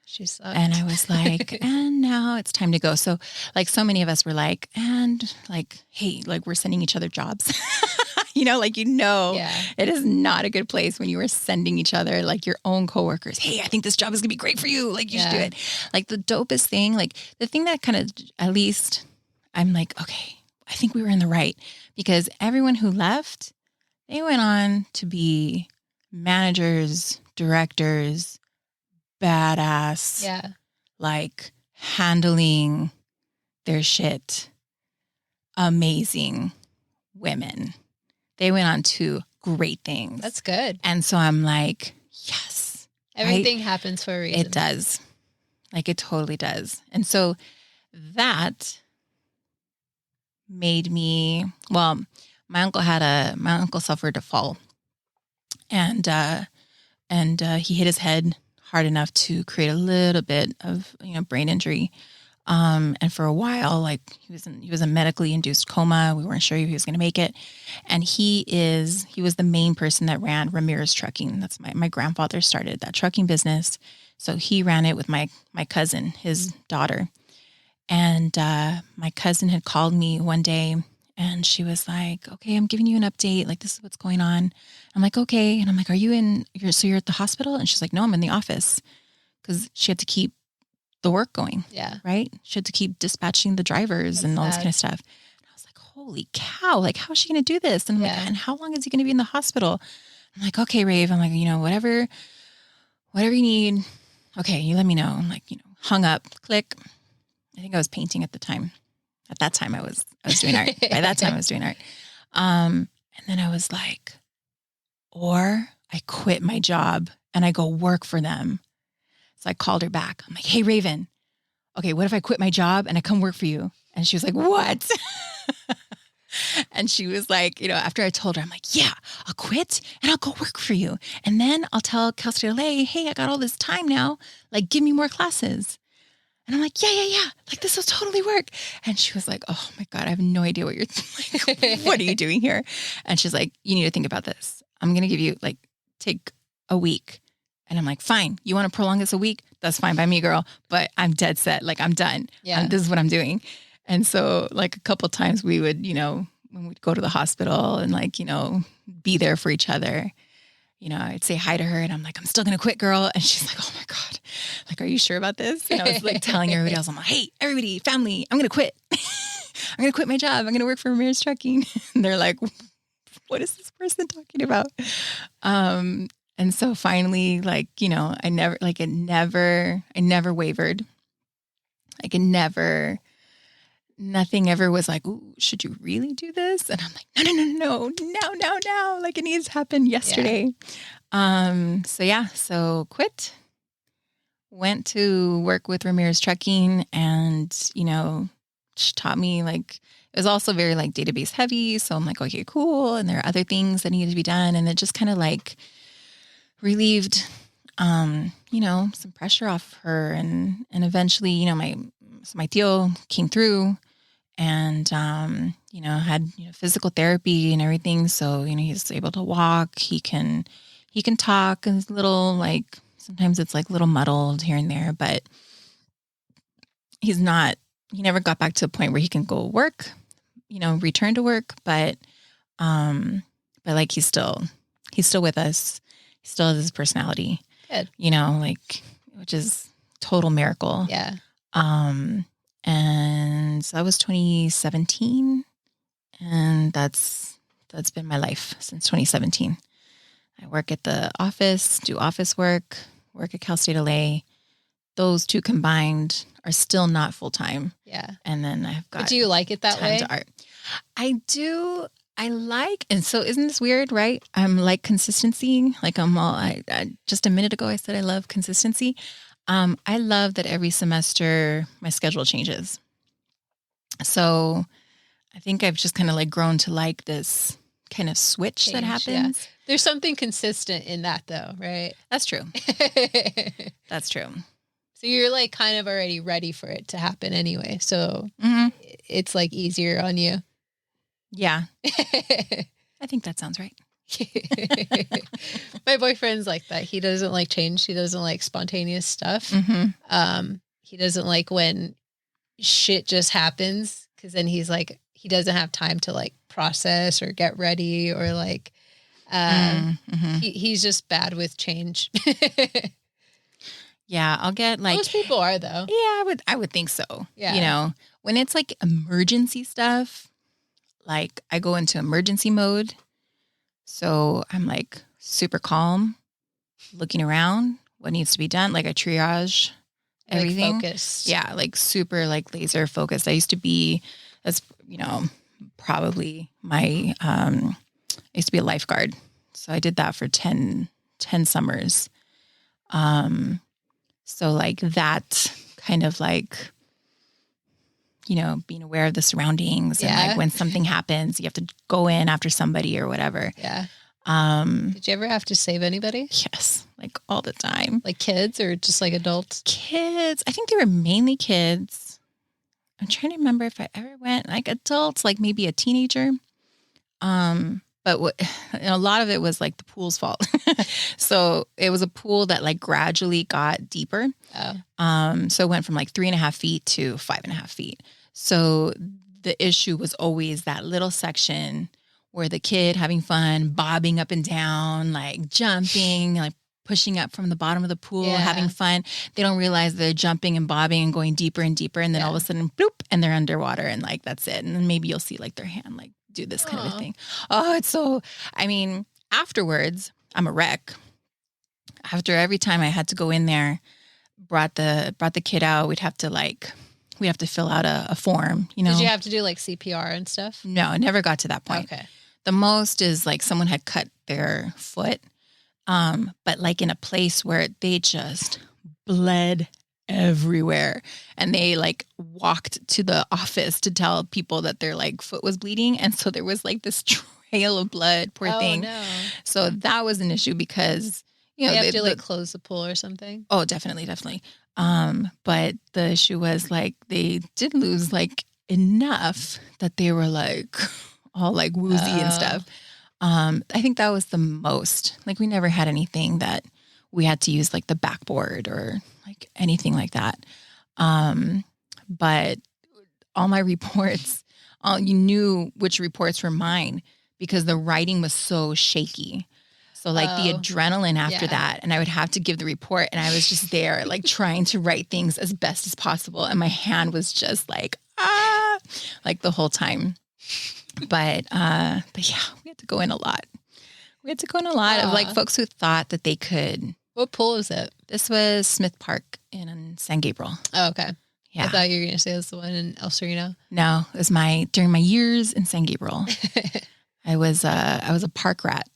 She sucked. And I was like, and now it's time to go. So like so many of us were like, and like, hey, like we're sending each other jobs. It is not a good place when you are sending each other like your own coworkers. Hey, I think this job is gonna be great for you. Like you should do it. Like the dopest thing, like the thing that kind of, at least I'm like, okay, I think we were in the right, because everyone who left, they went on to be managers, directors, badass, like handling their shit, amazing women. They went on to great things. That's good. And so I'm like, yes. Everything happens for a reason. It does. Like it totally does. And so that made me, well, my uncle suffered a fall, and he hit his head hard enough to create a little bit of, brain injury. And for a while, like he was a medically induced coma. We weren't sure if he was going to make it. And he was the main person that ran Ramirez Trucking. That's my grandfather started that trucking business. So he ran it with my cousin, his daughter. And, my cousin had called me one day and she was like, okay, I'm giving you an update. Like, this is what's going on. I'm like, okay. And I'm like, you're at the hospital? And she's like, no, I'm in the office. 'Cause she had to keep the work going. Yeah. Right. She had to keep dispatching the drivers and all this kind of stuff. And I was like, holy cow, like, how is she going to do this? And I'm like, Yeah. and how long is he going to be in the hospital? I'm like, okay, Rave. I'm like, whatever you need. Okay, you let me know. I'm like, hung up, click. I think I was painting at the time. At that time, I was doing art. By that time, I was doing art. And then I was like, or I quit my job and I go work for them. So I called her back. I'm like, hey, Raven, okay, what if I quit my job and I come work for you? And she was like, what? And she was like, after I told her, I'm like, yeah, I'll quit and I'll go work for you. And then I'll tell Cal State LA, hey, I got all this time now. Like, give me more classes. And I'm like, yeah. Like, this will totally work. And she was like, oh my God, I have no idea what you're like, what are you doing here? And she's like, you need to think about this. I'm going to give you take a week. And I'm like, fine. You want to prolong this a week? That's fine by me, girl. But I'm dead set. Like, I'm done. Yeah. This is what I'm doing. And so a couple of times we would, when we'd go to the hospital and be there for each other, I'd say hi to her and I'm like, I'm still going to quit, girl. And she's like, oh my God, like, are you sure about this? And I was like telling everybody else, I'm like, hey, everybody, family, I'm going to quit. I'm going to quit my job. I'm going to work for Ramirez Trucking. And they're like, what is this person talking about? And so finally, I never wavered. Nothing ever was like, ooh, should you really do this? And I'm like, no, now. Like, it needs to happen yesterday. Yeah. So quit, went to work with Ramirez Trucking and, she taught me it was also very database heavy. So I'm like, okay, cool. And there are other things that needed to be done. And it just kind of relieved, some pressure off her. And eventually, my tío came through and, had physical therapy and everything. So, he's able to walk, he can talk, and it's a little sometimes it's a little muddled here and there, but he never got back to a point where he can go work, return to work, but he's still with us. He still has his personality. Good. Which is total miracle. Yeah. And so that was 2017, and that's been my life since 2017. I work at the office, do office work at Cal State LA. Those two combined are still not full time. Yeah. And then I've got. But do you like it that way? To art. I do. And so isn't this weird, right? I'm like consistency. I just a minute ago I said I love consistency. I love that every semester my schedule changes. So I think I've just kind of grown to this kind of switch that happens. Yeah. There's something consistent in that though, right? That's true. That's true. So you're kind of already ready for it to happen anyway. So it's easier on you. Yeah. I think that sounds right. My boyfriend's like that. He doesn't like change. He doesn't like spontaneous stuff. Mm-hmm. He doesn't like when shit just happens, because then he's he doesn't have time to process or get ready or he's just bad with change. Yeah, I'll get most people are though. Yeah, I would think so. Yeah. When it's emergency stuff, I go into emergency mode. So I'm super calm, looking around, what needs to be done. I triage everything. Focused. Yeah, super laser focused. I used to be, that's, probably my, I used to be a lifeguard. So I did that for 10 summers. So that kind of being aware of the surroundings and when something happens, you have to go in after somebody or whatever. Yeah. Did you ever have to save anybody? Yes. All the time. Kids or just adults? Kids. I think they were mainly kids. I'm trying to remember if I ever went adults, maybe a teenager. But a lot of it was the pool's fault. So it was a pool that gradually got deeper. Oh. So it went from 3.5 feet to 5.5 feet. So the issue was always that little section where the kid having fun, bobbing up and down, jumping, pushing up from the bottom of the pool, having fun. They don't realize they're jumping and bobbing and going deeper and deeper. And then all of a sudden, bloop, and they're underwater and like, that's it. And then maybe you'll see like their hand, like do this kind of a thing. Oh, it's so, I mean, afterwards, I'm a wreck. After every time I had to go in there, brought the kid out, we'd have to fill out a form, you know. Did you have to do like CPR and stuff? No, I never got to that point. Okay. The most is like someone had cut their foot, but like in a place where they just bled everywhere. And they like walked to the office to tell people that their like foot was bleeding. And so there was like this trail of blood, poor thing. No. So that was an issue because, you know, they have to like close the pool or something. Oh, definitely. But the issue was like they did lose like enough that they were like all like woozy and stuff. I think that was the most. Like we never had anything that we had to use like the backboard or like anything like that. But all my reports, you knew which reports were mine because the writing was so shaky. So like the adrenaline after that, and I would have to give the report, and I was just there like trying to write things as best as possible, and my hand was just like like the whole time. But yeah, we had to go in a lot. We had to go in a lot of like folks who thought that they could. What pool is it? This was Smith Park in San Gabriel. Oh, okay. Yeah. I thought you were going to say that's the one in El Sereno. No, it was during my years in San Gabriel. I was a park rat.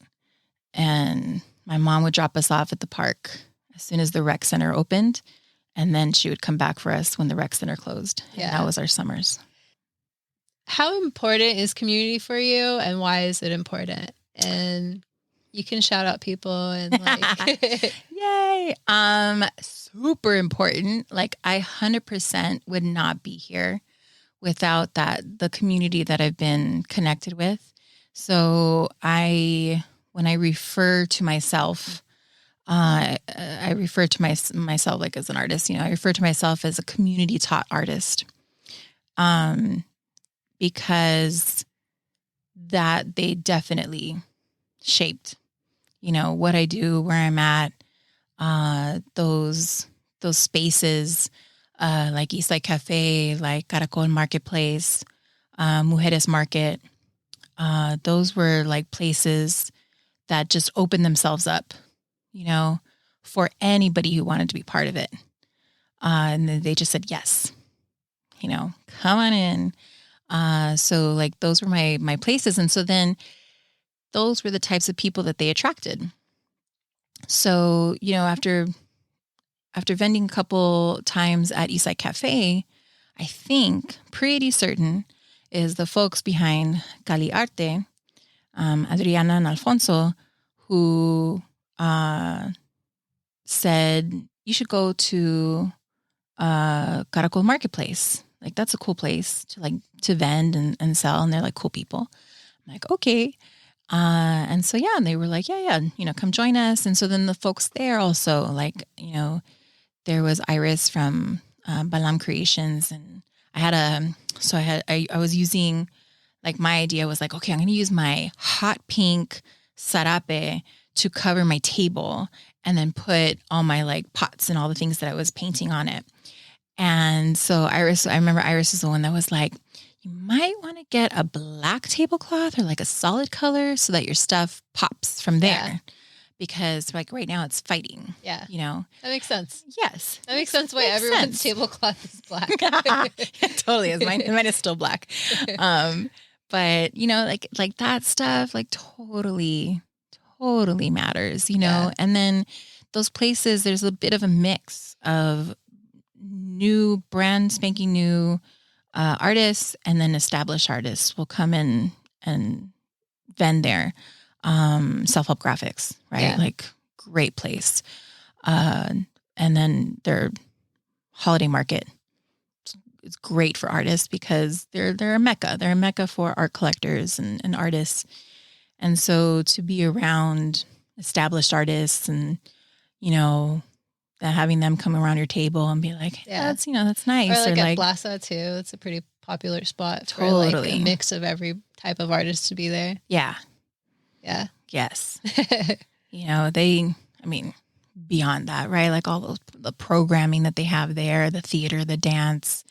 And my mom would drop us off at the park as soon as the rec center opened. And then she would come back for us when the rec center closed. Yeah. And that was our summers. How important is community for you and why is it important? And you can shout out people and like. Yay. Super important. Like I 100% would not be here without the community that I've been connected with. So when I refer to myself, I refer to myself like as an artist, you know, I refer to myself as a community taught artist, because that they definitely shaped, you know, what I do, where I'm at, those spaces, like Eastside Cafe, like Caracol Marketplace, Mujeres Market. Those were like places that just opened themselves up, you know, for anybody who wanted to be part of it. And then they just said, yes, you know, come on in. So like those were my places. And so then those were the types of people that they attracted. So, you know, after vending a couple times at Eastside Cafe, I think pretty certain is the folks behind Cali Arte, Adriana and Alfonso, who said, you should go to Caracol Marketplace. Like, that's a cool place to vend and sell. And they're like cool people. I'm like, okay. And so, yeah, and they were like, yeah, you know, come join us. And so then the folks there also, like, you know, there was Iris from Balam Creations. And I was using, like, my idea was like, okay, I'm going to use my hot pink sarape to cover my table and then put all my like pots and all the things that I was painting on it. And so I remember Iris was the one that was like, you might want to get a black tablecloth or like a solid color so that your stuff pops from there. Yeah. Because like right now it's fighting. Yeah. You know? That makes sense. Yes. That makes sense why everyone's tablecloth is black. It totally is. Mine is still black. But you know, like that stuff, like totally matters, you know? Yeah. And then those places, there's a bit of a mix of new brand spanking new artists, and then established artists will come in and vend their self-help graphics, right? Yeah. Like great place. And then their holiday market. It's great for artists because they're a mecca. They're a mecca for art collectors and artists. And so to be around established artists and, you know, having them come around your table and be like, that's nice. Or like at Plaza too. It's a pretty popular spot for like a mix of every type of artist to be there. Yeah. Yeah. Yes. You know, beyond that, right? Like all the programming that they have there, the theater, the dance,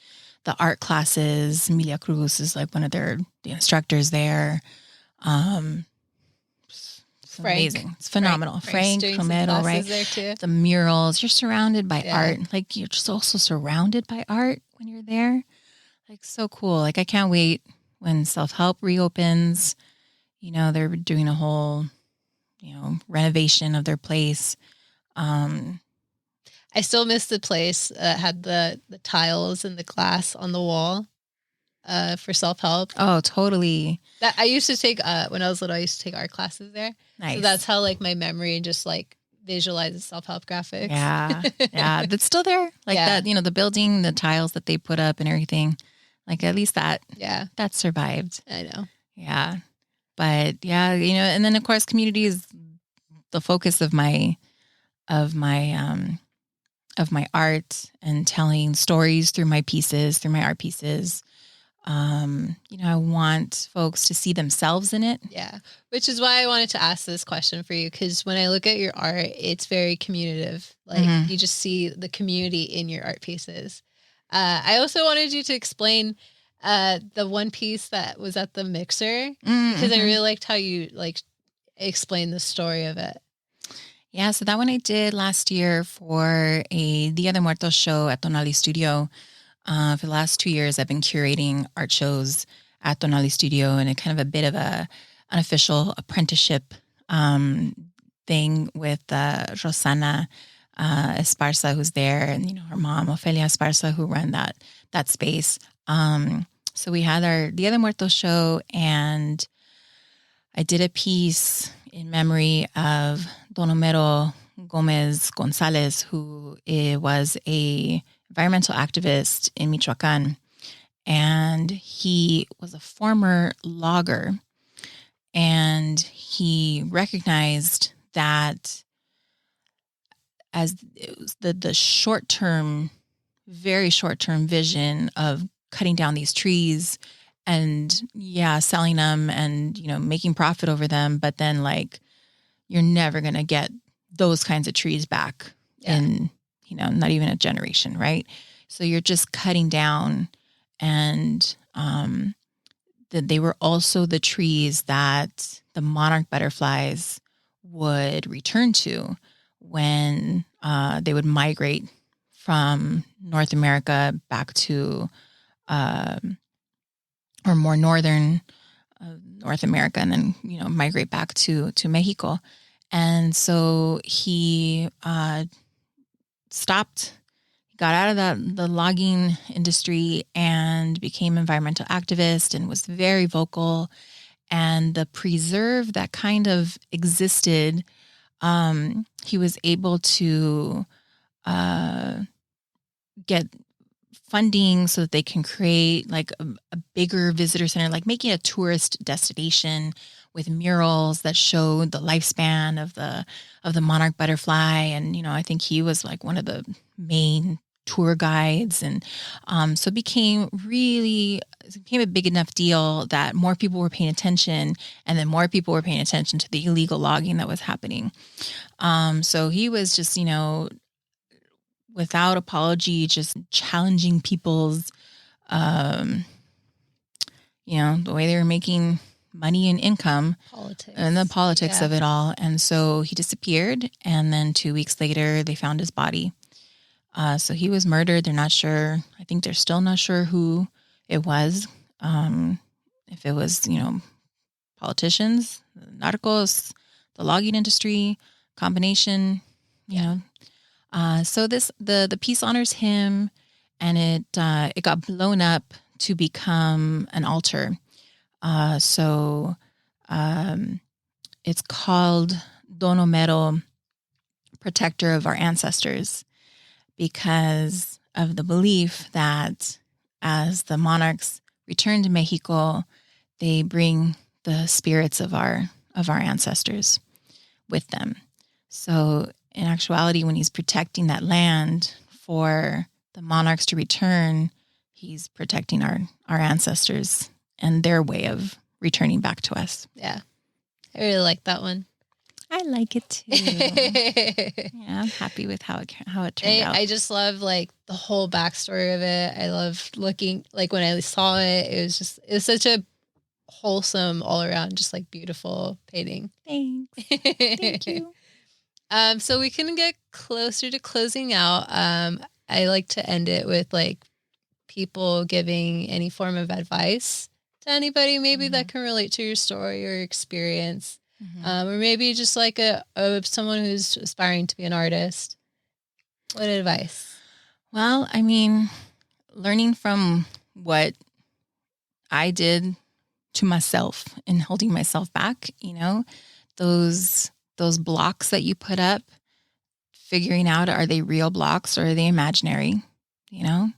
the art classes. Emilia Cruz is like one of the instructors there. It's amazing. It's phenomenal. Frank's doing some Romero, right? there too. The murals. You're surrounded by art. Like you're just also surrounded by art when you're there. Like so cool. Like I can't wait when self-help reopens. You know, they're doing a whole, renovation of their place. I still miss the place that had the tiles and the glass on the wall for self-help. Oh, totally. That I used to take when I was little. I used to take art classes there. Nice. So that's how like my memory just like visualizes self-help graphics. Yeah, yeah, that's still there. Like that, the building, the tiles that they put up and everything. Like at least that survived. I know. Yeah, but yeah, and then of course, community is the focus of my art and telling stories through my pieces, through my art pieces. I want folks to see themselves in it. Yeah. Which is why I wanted to ask this question for you. Cause when I look at your art, it's very communicative. Like you just see the community in your art pieces. I also wanted you to explain, the one piece that was at the mixer because I really liked how you like explained the story of it. Yeah. So that one I did last year for a Dia de Muertos show at Tonali Studio. For the last 2 years, I've been curating art shows at Tonali Studio, and a kind of a bit of a unofficial apprenticeship thing with Rosana Esparza, who's there, and her mom Ofelia Esparza, who run that space. So we had our Dia de Muertos show, and I did a piece in memory of Don Homero Gomez Gonzalez, who was a environmental activist in Michoacan, and he was a former logger, and he recognized that as it was the short-term, very short-term vision of cutting down these trees and selling them and making profit over them, but then like you're never going to get those kinds of trees back in not even a generation, right? So you're just cutting down, and they were also the trees that the monarch butterflies would return to when they would migrate from North America back to or more northern North America, and then migrate back to Mexico. And so he stopped, got out of the logging industry and became environmental activist and was very vocal. And the preserve that kind of existed, he was able to get funding so that they can create like a bigger visitor center, like making a tourist destination with murals that showed the lifespan of the monarch butterfly. And, I think he was like one of the main tour guides. And so it became a big enough deal that more people were paying attention, and then more people were paying attention to the illegal logging that was happening. So he was just, without apology, just challenging people's, the way they were making money and income, and the politics of it all. And so he disappeared, and then 2 weeks later they found his body. So he was murdered. They're not sure. I think they're still not sure who it was. If it was, politicians, narcos, the logging industry, combination, so the piece honors him, and it got blown up to become an altar. So it's called Don Homero, Protector of Our Ancestors, because of the belief that as the monarchs return to Mexico, they bring the spirits of our ancestors with them. So in actuality, when he's protecting that land for the monarchs to return, he's protecting our ancestors and their way of returning back to us. Yeah. I really like that one. I like it too. Yeah, I'm happy with how it turned out. I just love like the whole backstory of it. I love looking like when I saw it, it was such a wholesome all around, just like beautiful painting. Thanks. Thank you. So we can get closer to closing out. I like to end it with like people giving any form of advice to anybody maybe that can relate to your story or experience. Or maybe just like someone who's aspiring to be an artist. What advice? Well, I mean, learning from what I did to myself and holding myself back, you know, those blocks that you put up, figuring out, are they real blocks or are they imaginary? You know,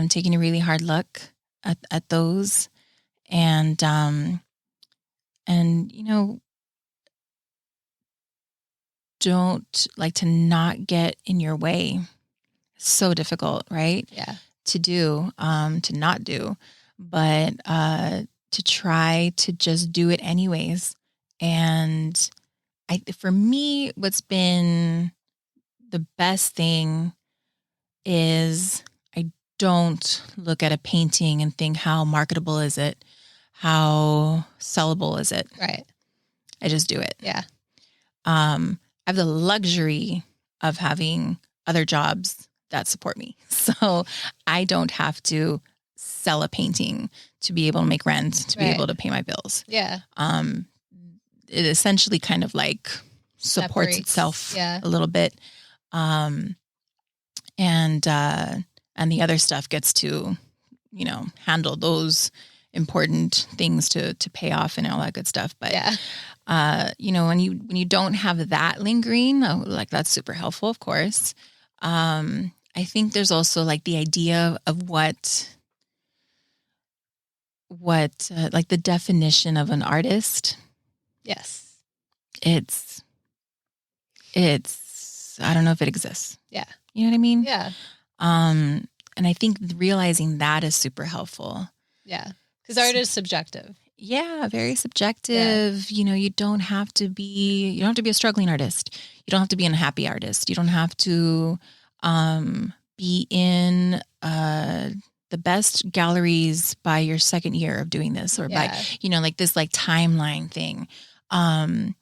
taking a really hard look at those and, you know, don't like to not get in your way. It's so difficult, right? Yeah. To do, to not do, but to try to just do it anyways. And for me, what's been the best thing is I don't look at a painting and think, how marketable is it? How sellable is it? Right. I just do it. Yeah. I have the luxury of having other jobs that support me. So I don't have to sell a painting to be able to make rent, to be able to pay my bills. Yeah. It essentially kind of like supports itself a little bit. And the other stuff gets to, you know, handle those important things to pay off and all that good stuff. But, you know, when you don't have that lingering, like that's super helpful, of course. I think there's also like the idea of what like the definition of an artist. Yes. It's, I don't know if it exists. Yeah. You know what I mean? Yeah. And I think realizing that is super helpful. Yeah. Because art is subjective. Yeah, very subjective. You know, you don't have to be a struggling artist. You don't have to be an happy artist. You don't have to be in the best galleries by your second year of doing this, or by, you know, like this like timeline thing. And,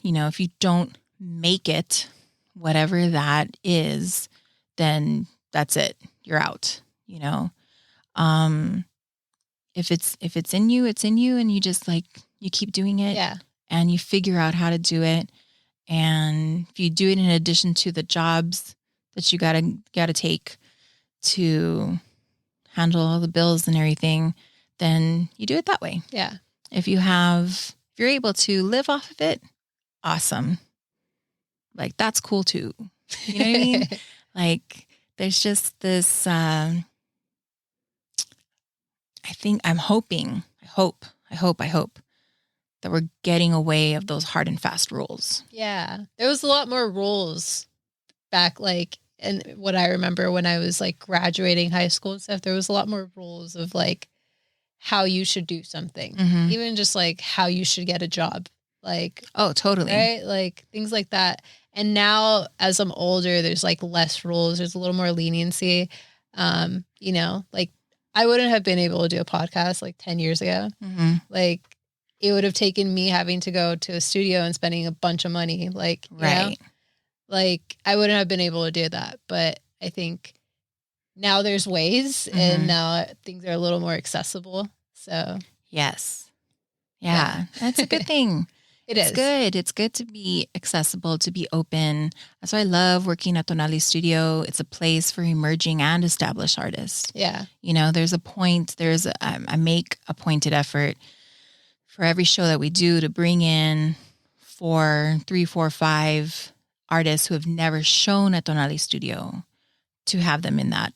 you know, if you don't make it, whatever that is, then that's it. You're out, you know? If it's in you, it's in you, and you just like, you keep doing it and you figure out how to do it. And if you do it in addition to the jobs that you gotta take to handle all the bills and everything, then you do it that way. Yeah. If you're able to live off of it, awesome. Like that's cool too. You know what I mean? Like there's just this, I hope that we're getting away of those hard and fast rules. Yeah. There was a lot more rules back, like, and what I remember when I was like graduating high school and stuff, there was a lot more rules of like how you should do something, even just like how you should get a job. Like, oh, totally. Right. Like things like that. And now as I'm older, there's like less rules. There's a little more leniency. You know, like I wouldn't have been able to do a podcast like 10 years ago. Like it would have taken me having to go to a studio and spending a bunch of money. Like, you know? Like I wouldn't have been able to do that. But I think now there's ways and now things are a little more accessible. So yes. Yeah. That's a good thing. It's good. It's good to be accessible, to be open. That's why I love working at Tonali Studio. It's a place for emerging and established artists. Yeah. You know, I make a pointed effort for every show that we do to bring in 3, 4, 5 artists who have never shown at Tonali Studio, to have them in that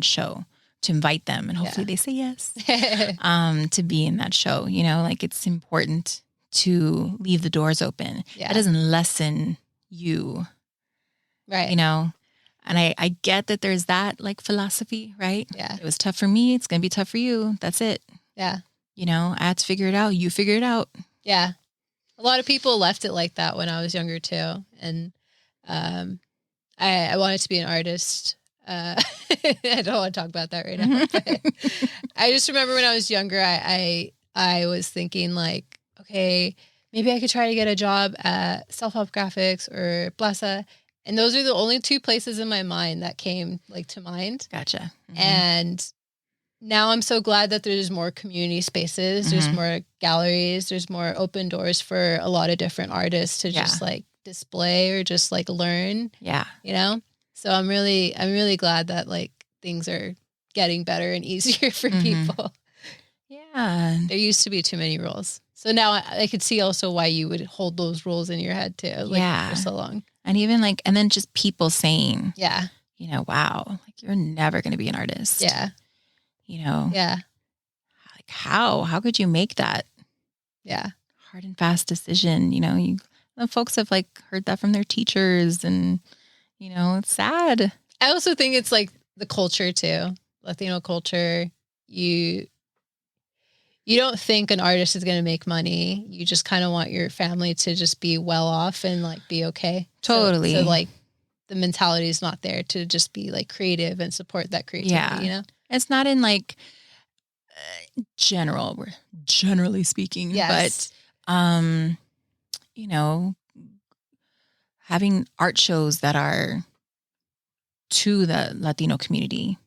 show, to invite them, and hopefully they say yes, to be in that show. You know, like it's important to leave the doors open. That doesn't lessen you. Right. You know, and I get that there's that like philosophy, right? Yeah. It was tough for me. It's going to be tough for you. That's it. Yeah. I had to figure it out. You figure it out. Yeah. A lot of people left it like that when I was younger too. And I wanted to be an artist. I don't want to talk about that right now. But I just remember when I was younger, I was thinking like, okay, maybe I could try to get a job at Self-Help Graphics or Plaza. And those are the only two places in my mind that came like to mind. Gotcha. And now I'm so glad that there's more community spaces. There's more galleries. There's more open doors for a lot of different artists to just like display or just like learn. Yeah. So I'm really glad that like things are getting better and easier for people. Yeah. There used to be too many rules. So now I could see also why you would hold those rules in your head too, like for so long. And even like, and then just people saying, wow, like you're never going to be an artist. Yeah. Like how could you make that hard and fast decision? The folks have like heard that from their teachers and, it's sad. I also think it's like the culture too, Latino culture. You don't think an artist is going to make money. You just kind of want your family to just be well off and like be okay. Totally. So like the mentality is not there to just be like creative and support that creativity, It's not in like generally speaking, but having art shows that are to the Latino community,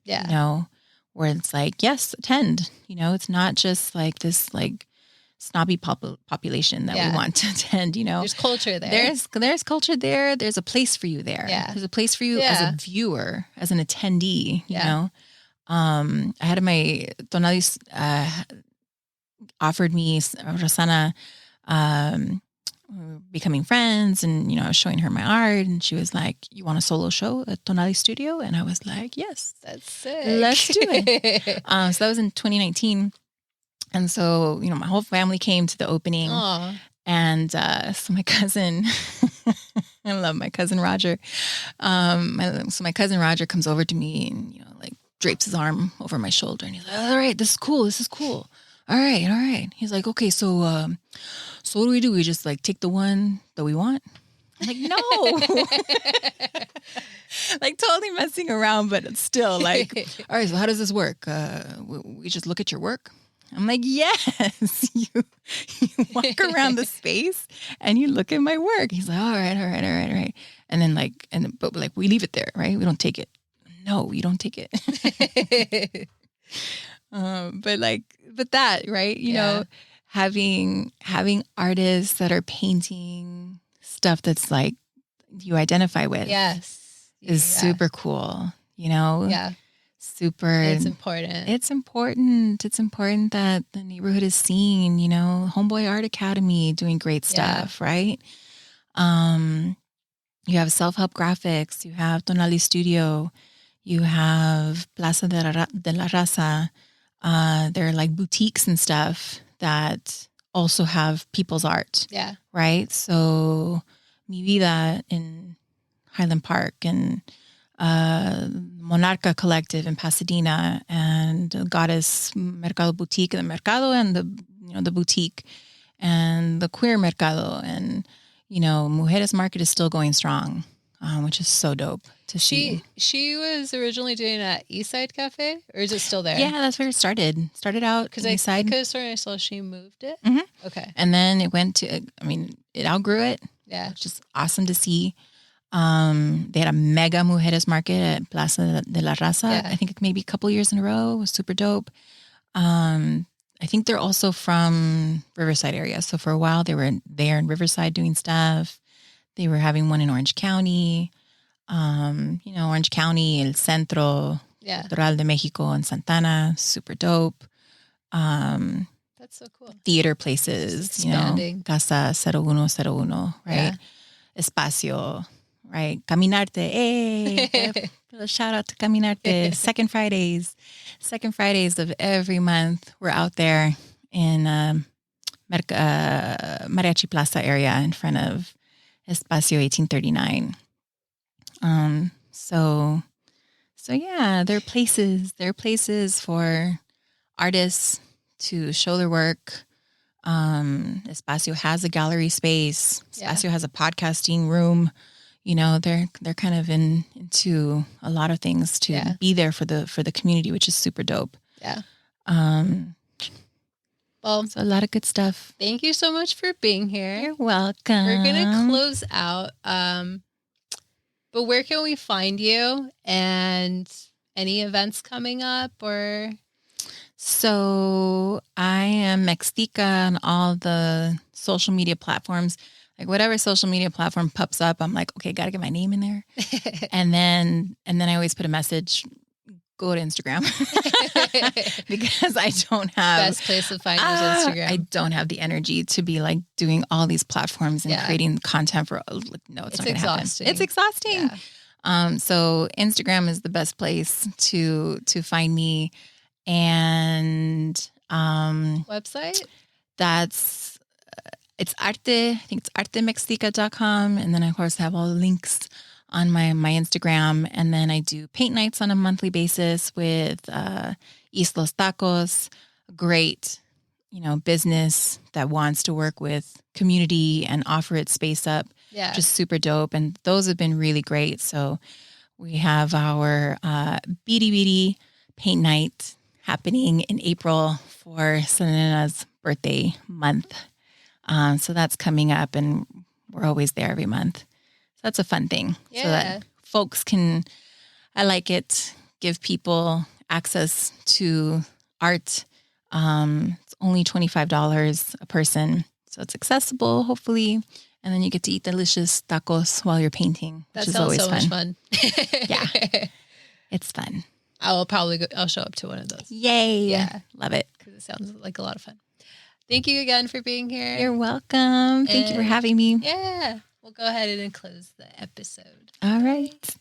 where it's like, yes, attend, it's not just like this like snobby population that we want to attend, There's culture there. There's culture there. There's a place for you there. Yeah. There's a place for you as a viewer, as an attendee, you know. I had my Tonalis offered me Rosana becoming friends, and I was showing her my art, and she was like, "You want a solo show at Tonali Studio?" And I was like, "Yes, that's sick. Let's do it." So that was in 2019, and so my whole family came to the opening. Aww. And so my cousin, I love my cousin Roger. So my cousin Roger comes over to me and like drapes his arm over my shoulder, and he's like, "All right, this is cool. All right." He's like, "Okay, so what do we do? We just like take the one that we want?" I'm like, "No." Like totally messing around, but still like, "All right, so how does this work? We just look at your work?" I'm like, "Yes." You walk around the space and you look at my work. He's like, all right. And then but like we leave it there, right? We don't take it. No, you don't take it. But that, right? Having artists that are painting stuff that's like you identify with, is super cool. Super. It's important. It's important that the neighborhood is seen. Homeboy Art Academy doing great stuff, right? You have Self-Help Graphics. You have Tonali Studio. You have Plaza de la Raza. There are like boutiques and stuff that also have people's art. Yeah. Right? So Mi Vida in Highland Park and Monarca Collective in Pasadena and Goddess Mercado Boutique, the Mercado and the boutique and the Queer Mercado and Mujeres Market is still going strong, which is so dope to see. She was originally doing at Eastside Cafe, or is it still there? Yeah, that's where it started. Started out because I could have sworn I saw she moved it. Mm-hmm. Okay, and then it went to. It outgrew it. Yeah, which is awesome to see. They had a mega Mujeres Market at Plaza de la Raza. Yeah. I think maybe a couple years in a row. It was super dope. I think they're also from Riverside area. So for a while they were there in Riverside doing stuff. They were having one in Orange County. Orange County, El Centro, Doral de Mexico, and Santana. Super dope. That's so cool. Theater places, Casa 0101, right? Yeah. Espacio, right? Caminarte, hey! Little shout out to Caminarte. Second Fridays of every month, we're out there in Mariachi Plaza area in front of Espacio 1839. So yeah, there are places for artists to show their work. Espacio has a gallery space. Espacio has a podcasting room. You know, they're kind of into a lot of things to be there for the community, which is super dope. Yeah. Well, so a lot of good stuff. Thank you so much for being here. You're welcome. We're gonna close out. But where can we find you, and any events coming up? Or so I am Mextica on all the social media platforms. Like whatever social media platform pops up, I'm like, okay, gotta get my name in there. and then I always put a message, go to Instagram because I don't have best place to find is Instagram. I don't have the energy to be like doing all these platforms and creating content for, no, it's not going to happen. It's exhausting. Yeah. So Instagram is the best place to find me. And, website? That's, it's arte. I think it's artemextica.com. And then of course I have all the links on my Instagram. And then I do paint nights on a monthly basis with East Los Tacos, a great, business that wants to work with community and offer its space up. Yeah. Just super dope. And those have been really great. So we have our BD paint night happening in April for Selena's birthday month. So that's coming up, and we're always there every month. So that's a fun thing. Yeah. So that folks I like it, give people access to art. It's only $25 a person. So it's accessible, hopefully. And then you get to eat delicious tacos while you're painting, which is always so much fun. Yeah. It's fun. I'll show up to one of those. Yay. Yeah. Love it. Because it sounds like a lot of fun. Thank you again for being here. You're welcome. Thank you for having me. Yeah. We'll go ahead and close the episode. All right.